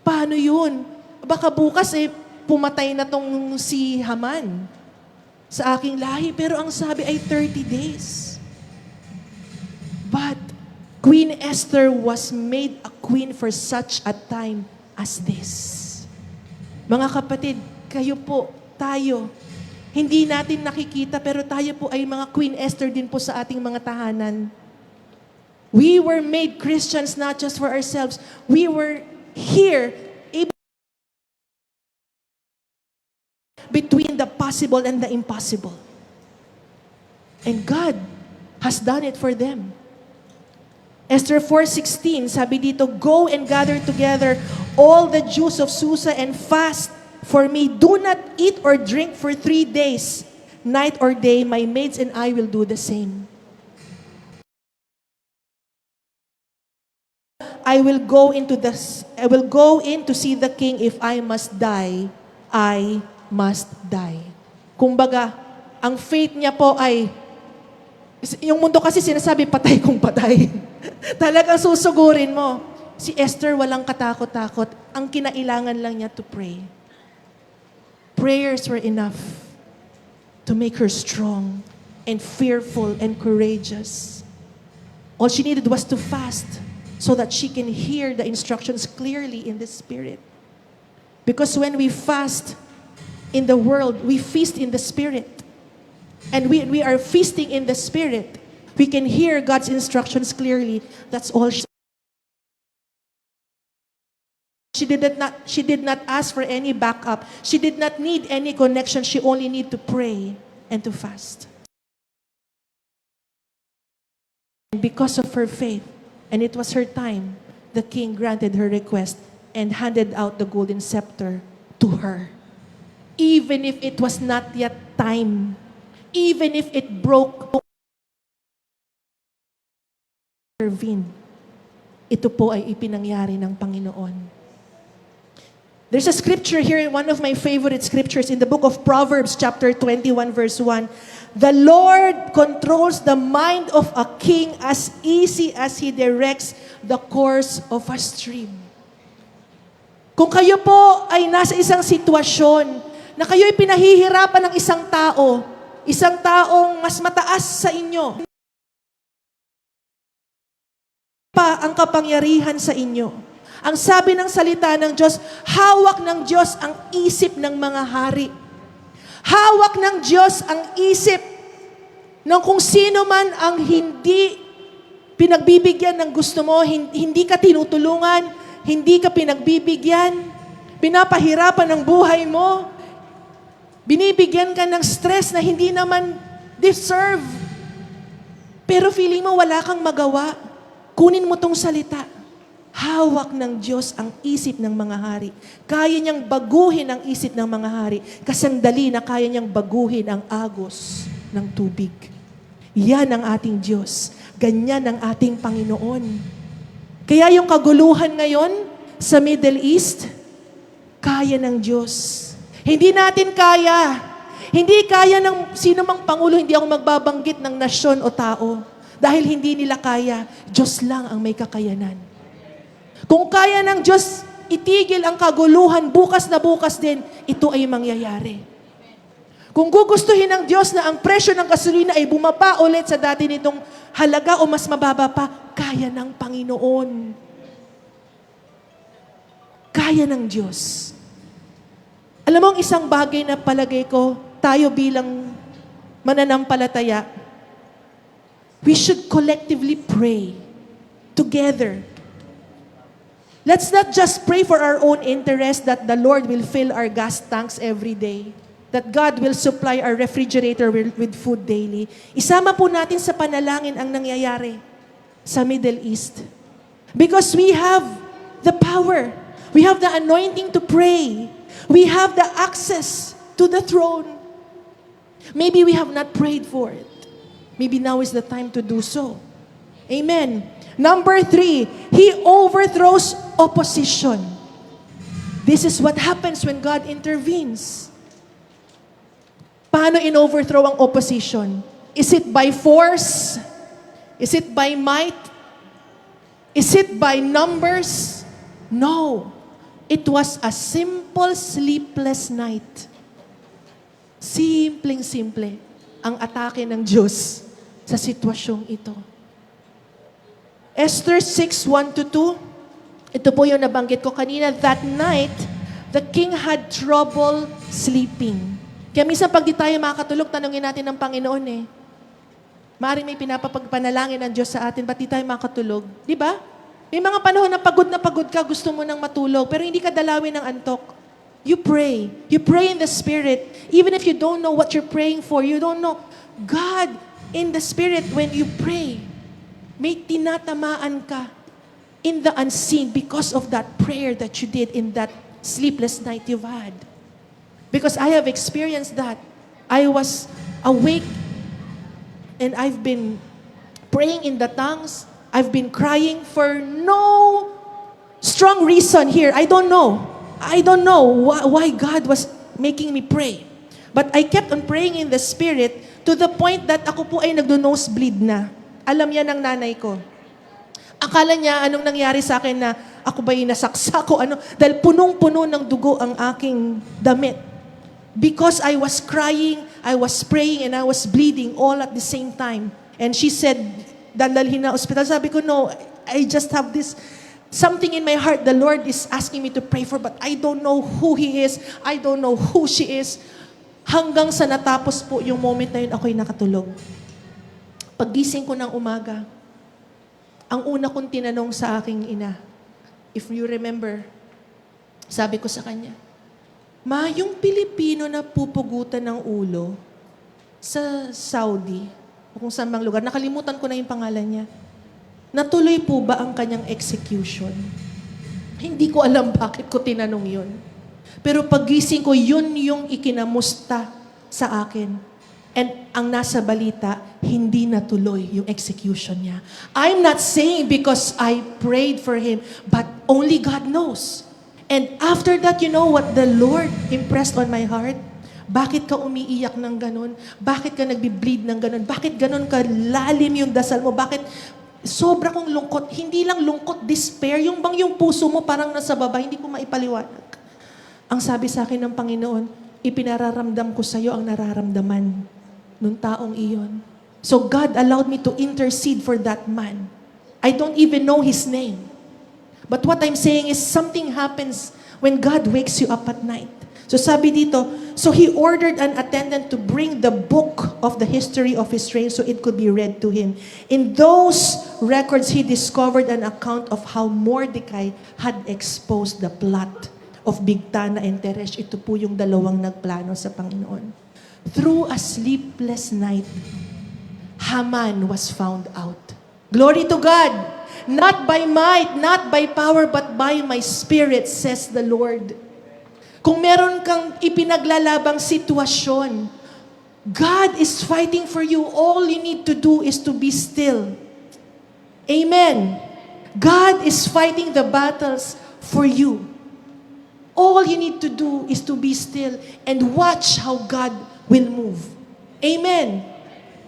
Paano yun? Baka bukas pumatay na tong si Haman sa aking lahi. Pero ang sabi ay 30 days. But Queen Esther was made a queen for such a time as this. Mga kapatid, kayo po, tayo, hindi natin nakikita pero tayo po ay mga Queen Esther din po sa ating mga tahanan. We were made Christians not just for ourselves. We were here between the possible and the impossible. And God has done it for them. Esther 4:16, sabi dito, go and gather together all the Jews of Susa and fast for me. Do not eat or drink for 3 days, night or day. My maids and I will do the same. I will go in to see the king. If I must die, I must die. Kumbaga, ang faith niya po ay, yung mundo kasi sinasabi, patay kung patay. Talagang susugurin mo. Si Esther walang katakot-takot. Ang kinailangan lang niya to pray. Prayers were enough to make her strong and fearful and courageous. All she needed was to fast so that she can hear the instructions clearly in the Spirit. Because when we fast in the world, we feast in the Spirit. And we are feasting in the Spirit. We can hear God's instructions clearly. That's all she did not ask for any backup. She did not need any connection. She only need to pray and to fast. And because of her faith, and it was her time, the king granted her request and handed out the golden scepter to her. Even if it was not yet time, even if it broke, ito po ay ipinangyari ng Panginoon. There's a scripture here, one of my favorite scriptures in the book of Proverbs, chapter 21, verse 1. The Lord controls the mind of a king as easy as He directs the course of a stream. Kung kayo po ay nasa isang sitwasyon na kayo'y pinahihirapan ng isang taong mas mataas sa inyo, pa ang kapangyarihan sa inyo. Ang sabi ng salita ng Diyos, hawak ng Diyos ang isip ng mga hari. Hawak ng Diyos ang isip ng kung sino man ang hindi pinagbibigyan ng gusto mo, hindi ka tinutulungan, hindi ka pinagbibigyan, pinapahirapan ng buhay mo, binibigyan ka ng stress na hindi naman deserve. Pero feeling mo wala kang magawa. Kunin mo tong salita. Hawak ng Diyos ang isip ng mga hari. Kaya niyang baguhin ang isip ng mga hari. Kasandali na kaya niyang baguhin ang agos ng tubig. Yan ang ating Diyos. Ganyan ang ating Panginoon. Kaya yung kaguluhan ngayon sa Middle East, kaya ng Diyos. Hindi natin kaya. Hindi kaya ng sino mang pangulo, hindi ako magbabanggit ng nasyon o tao. Dahil hindi nila kaya, Diyos lang ang may kakayanan. Kung kaya ng Diyos itigil ang kaguluhan bukas na bukas din, ito ay mangyayari. Kung gugustuhin ng Diyos na ang presyo ng gasolina ay bumaba ulit sa dati nitong halaga o mas mababa pa, kaya ng Panginoon. Kaya ng Diyos. Alam mo, ang isang bagay na palagay ko, tayo bilang mananampalataya, we should collectively pray together. Let's not just pray for our own interest that the Lord will fill our gas tanks every day. that God will supply our refrigerator with food daily. Isama po natin sa panalangin ang nangyayari sa Middle East. Because we have the power. We have the anointing to pray. We have the access to the throne. Maybe we have not prayed for it. Maybe now is the time to do so. Amen. Number 3, He overthrows opposition. This is what happens when God intervenes. Paano in-overthrow ang opposition? Is it by force? Is it by might? Is it by numbers? No. It was a simple sleepless night. Simpleng-simple ang atake ng Diyos sa sitwasyong ito. Esther 6:1-2. Ito po yung nabanggit ko kanina. That night, the king had trouble sleeping. Kaya minsan pag di tayo makakatulog, tanungin natin ng Panginoon eh. Maaaring may pinapapagpanalangin ng Diyos sa atin, ba't di tayo makakatulog? Di ba? May mga panahon na pagod ka, gusto mo nang matulog, pero hindi ka dalawin ng antok. You pray. You pray in the Spirit. Even if you don't know what you're praying for, you don't know. God, in the Spirit, when you pray, may tinatamaan ka in the unseen because of that prayer that you did in that sleepless night you've had. Because I have experienced that. I was awake and I've been praying in the tongues. I've been crying for no strong reason here. I don't know. I don't know why God was making me pray. But I kept on praying in the Spirit to the point that ako po ay nagdo-nosebleed na. Alam yan ng nanay ko. Akala niya anong nangyari sa akin na ako ba'y nasaksak o ano. Dahil punong-puno ng dugo ang aking damit. Because I was crying, I was praying, and I was bleeding all at the same time. And she said, dadalhin na ospital. Sabi ko, no, I just have this something in my heart the Lord is asking me to pray for, but I don't know who He is. I don't know who she is. Hanggang sa natapos po yung moment na yun, ako'y nakatulog. Paggising ko ng umaga, ang una kong tinanong sa aking ina, if you remember, sabi ko sa kanya, Ma, yung Pilipino na pupugutan ng ulo sa Saudi, o kung saan mang lugar, nakalimutan ko na yung pangalan niya, natuloy po ba ang kanyang execution? Hindi ko alam bakit ko tinanong yun. Pero paggising ko, yun yung ikinamusta sa akin. And ang nasa balita, hindi natuloy yung execution niya. I'm not saying because I prayed for him, but only God knows. And after that, you know what the Lord impressed on my heart? Bakit ka umiiyak ng ganun? Bakit ka nagbi-bleed ng ganun? Bakit ganun ka lalim yung dasal mo? Bakit sobra kong lungkot? Hindi lang lungkot, despair. Yung bang yung puso mo parang nasa baba, hindi ko maipaliwanag. Ang sabi sa akin ng Panginoon, ipinararamdam ko sa iyo ang nararamdaman nung taong iyon. So God allowed me to intercede for that man. I don't even know his name. But what I'm saying is something happens when God wakes you up at night. So sabi dito, so He ordered an attendant to bring the book of the history of his reign so it could be read to him. In those records, he discovered an account of how Mordecai had exposed the plot of Bigtana and Teresh. Ito po yung dalawang nagplano sa Panginoon. Through a sleepless night, Haman was found out. Glory to God! Not by might, not by power, but by my Spirit, says the Lord. Kung meron kang ipinaglalabang sitwasyon, God is fighting for you. All you need to do is to be still. Amen. God is fighting the battles for you. All you need to do is to be still and watch how God will move. Amen.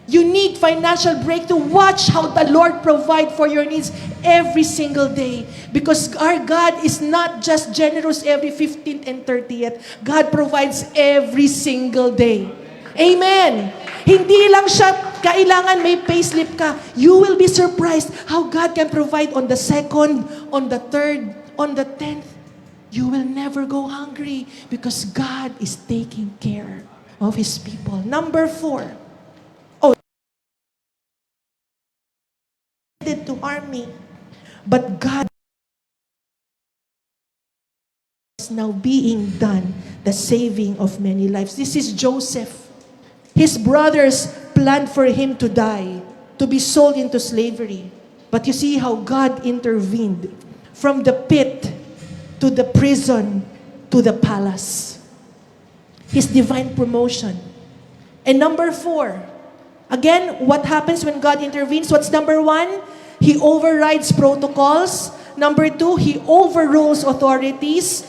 You need financial breakthrough. Watch how the Lord provide for your needs every single day. Because our God is not just generous every 15th and 30th. God provides every single day. Amen. Hindi lang siya kailangan may payslip ka. You will be surprised how God can provide on the 2nd, on the 3rd, on the 10th. You will never go hungry because God is taking care of His people. Number 4. To harm me. But God is now being done the saving of many lives. This is Joseph. His brothers planned for him to die, to be sold into slavery. But you see how God intervened from the pit to the prison to the palace. His divine promotion. And number 4, again, what happens when God intervenes? What's number 1? He overrides protocols. Number 2, He overrules authorities.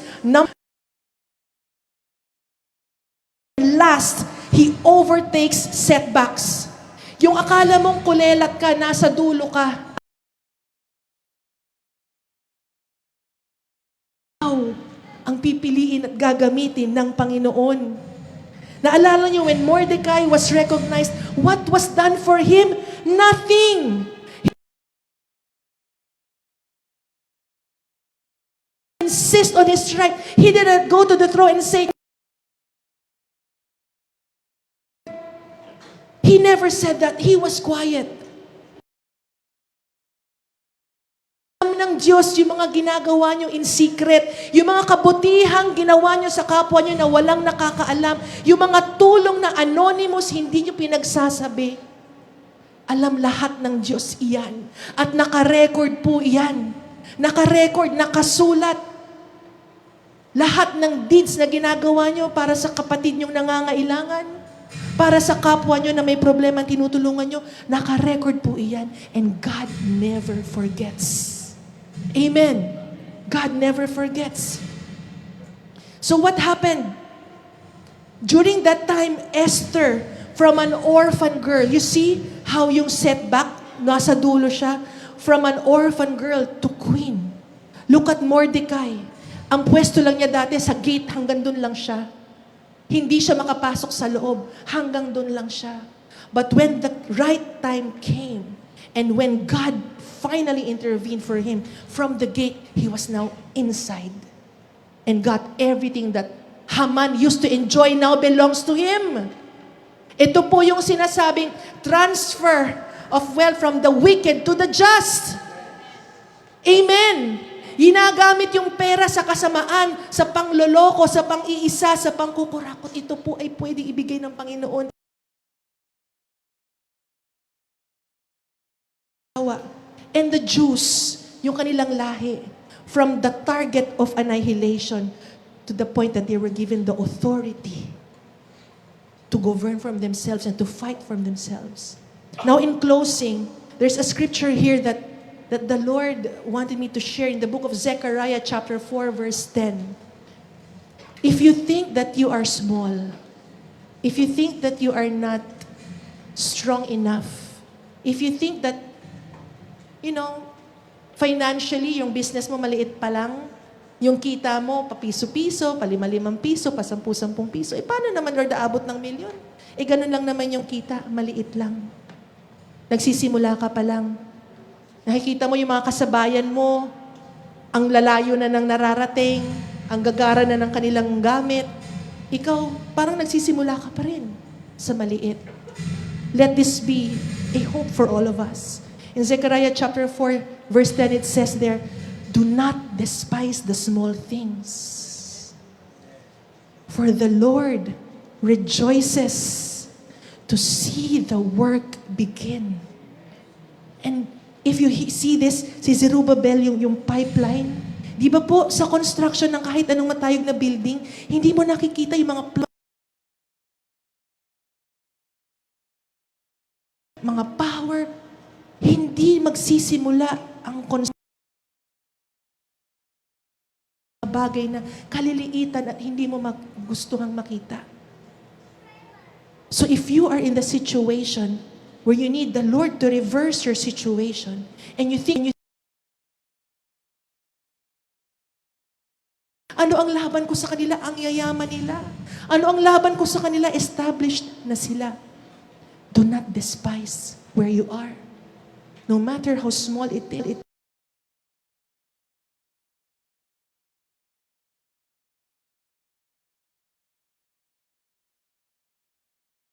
Last, He overtakes setbacks. Yung akala mong kulelat ka, nasa dulo ka. Ang pipiliin at gagamitin ng Panginoon. Naalala niyo when Mordecai was recognized, what was done for him? Nothing. He insist on his right. He didn't go to the throne and say, he never said that. He was quiet. Ng Diyos, yung mga ginagawa nyo in secret, yung mga kabutihang ginawa nyo sa kapwa nyo na walang nakakaalam, yung mga tulong na anonymous, hindi nyo pinagsasabi. Alam lahat ng Diyos iyan. At nakarecord po iyan. Nakarecord, nakasulat. Lahat ng deeds na ginagawa nyo para sa kapatid nyong nangangailangan, para sa kapwa nyo na may problema tinutulungan nyo, nakarecord po iyan. And God never forgets. Amen. God never forgets. So what happened? During that time, Esther, from an orphan girl, you see how yung setback, nasa dulo siya, from an orphan girl to queen. Look at Mordecai. Ang pwesto lang niya dati sa gate, hanggang dun lang siya. Hindi siya makapasok sa loob, hanggang dun lang siya. But when the right time came, and when God finally intervened for him, from the gate, he was now inside. And got everything that Haman used to enjoy now belongs to him. Ito po yung sinasabing transfer of wealth from the wicked to the just. Amen. Ginagamit yung pera sa kasamaan, sa pangloloko, sa pang-iisa, sa pangkukurakot. Ito po ay pwede ibigay ng Panginoon. And the Jews, yung kanilang lahi, from the target of annihilation to the point that they were given the authority to govern from themselves and to fight for themselves. Now in closing, there's a scripture here that the Lord wanted me to share in the book of Zechariah chapter 4 verse 10. If you think that you are small, if you think that you are not strong enough, if you think that financially, yung business mo maliit pa lang, yung kita mo, papiso-piso, palima-limang piso, pasampu-sampung piso. Paano naman, Lord, aabot ng milyon? Ganun lang naman yung kita, maliit lang. Nagsisimula ka pa lang. Nakikita mo yung mga kasabayan mo, ang lalayo na ng nararating, ang gagara na ng kanilang gamit. Ikaw, parang nagsisimula ka pa rin sa maliit. Let this be a hope for all of us. In Zechariah chapter 4, verse 10, it says there, do not despise the small things, for the Lord rejoices to see the work begin. And if you see this, si Zerubbabel, yung pipeline, di ba po sa construction ng kahit anong matayog na building, hindi mo nakikita yung mga power. Hindi magsisimula ang bagay na kaliliitan at hindi mo gustuhang makita. So if you are in the situation where you need the Lord to reverse your situation, and you think, ano ang laban ko sa kanila? Ang yayaman nila. Ano ang laban ko sa kanila? Established na sila. Do not despise where you are. No matter how small it is.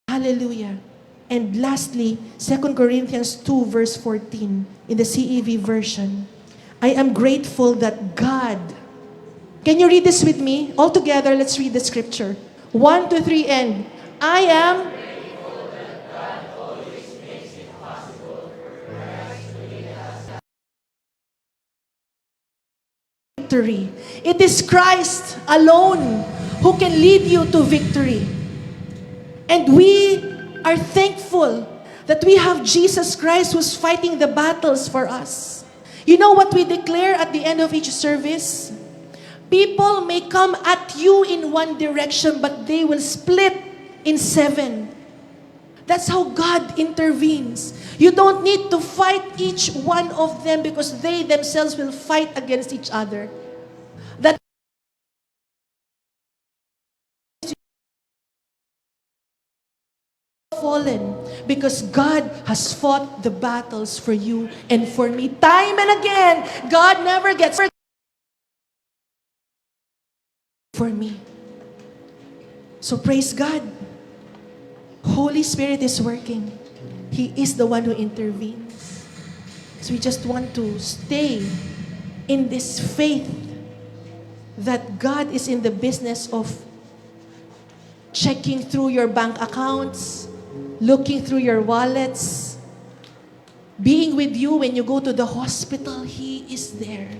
Hallelujah. And lastly, 2 Corinthians 2 verse 14 in the CEV version. I am grateful that God Can you read this with me? All together, let's read the scripture. 1, 2, 3, and I am victory. It is Christ alone who can lead you to victory. And we are thankful that we have Jesus Christ who's fighting the battles for us. You know what we declare at the end of each service? People may come at you in one direction, but they will split in 7. That's how God intervenes. You don't need to fight each one of them because they themselves will fight against each other. That fallen because God has fought the battles for you and for me time and again. God never gets for me. So praise God. Holy Spirit is working. He is the one who intervenes. So we just want to stay in this faith that God is in the business of checking through your bank accounts, looking through your wallets, being with you when you go to the hospital. He is there.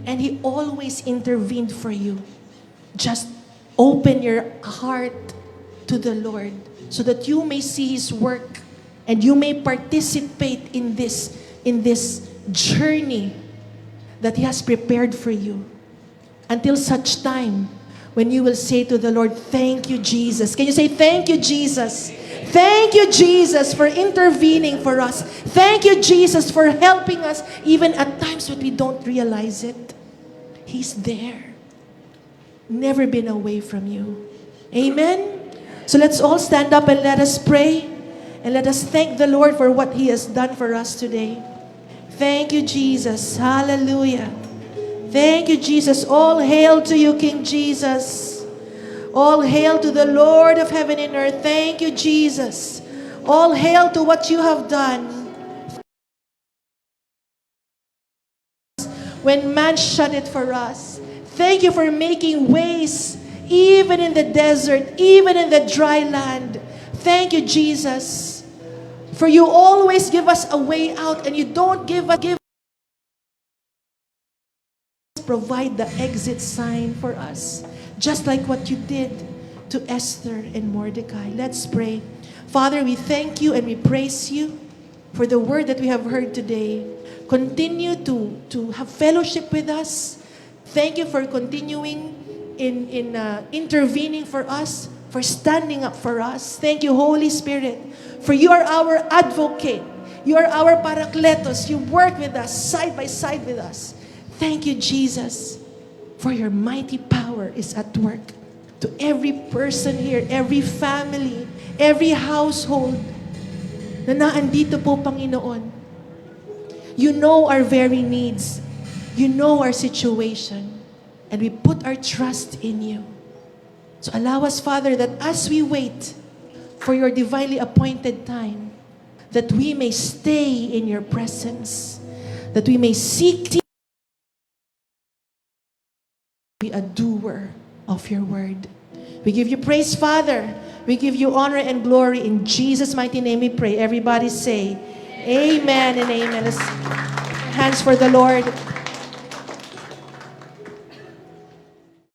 And He always intervened for you. Just open your heart to the Lord so that you may see His work and you may participate in this journey that He has prepared for you. Until such time when you will say to the Lord, thank you, Jesus. Can you say, thank you, Jesus? Thank you, Jesus, for intervening for us. Thank you, Jesus, for helping us even at times when we don't realize it. He's there. Never been away from you. Amen? So let's all stand up and let us pray. And let us thank the Lord for what He has done for us today. Thank you, Jesus. Hallelujah. Thank you, Jesus. All hail to you, King Jesus. All hail to the Lord of heaven and earth. Thank you, Jesus. All hail to what you have done. When man shut it for us. Thank you for making ways even in the desert, even in the dry land. Thank you, Jesus. For you always give us a way out and you don't provide the exit sign for us, just like what you did to Esther and Mordecai. Let's pray. Father, we thank you and we praise you for the word that we have heard today. Continue to have fellowship with us. Thank you for continuing in intervening for us, for standing up for us. Thank you, Holy Spirit, for you are our advocate. You are our Parakletos. You work with us, side by side with us. Thank you, Jesus, for your mighty power is at work to every person here, every family, every household na naandito po, Panginoon. You know our very needs. You know our situation. And we put our trust in you. So allow us, Father, that as we wait for your divinely appointed time, that we may stay in your presence, that we may seek be a doer of your word. We give you praise, Father. We give you honor and glory. In Jesus' mighty name we pray. Everybody say, amen and amen. Let's hands for the Lord.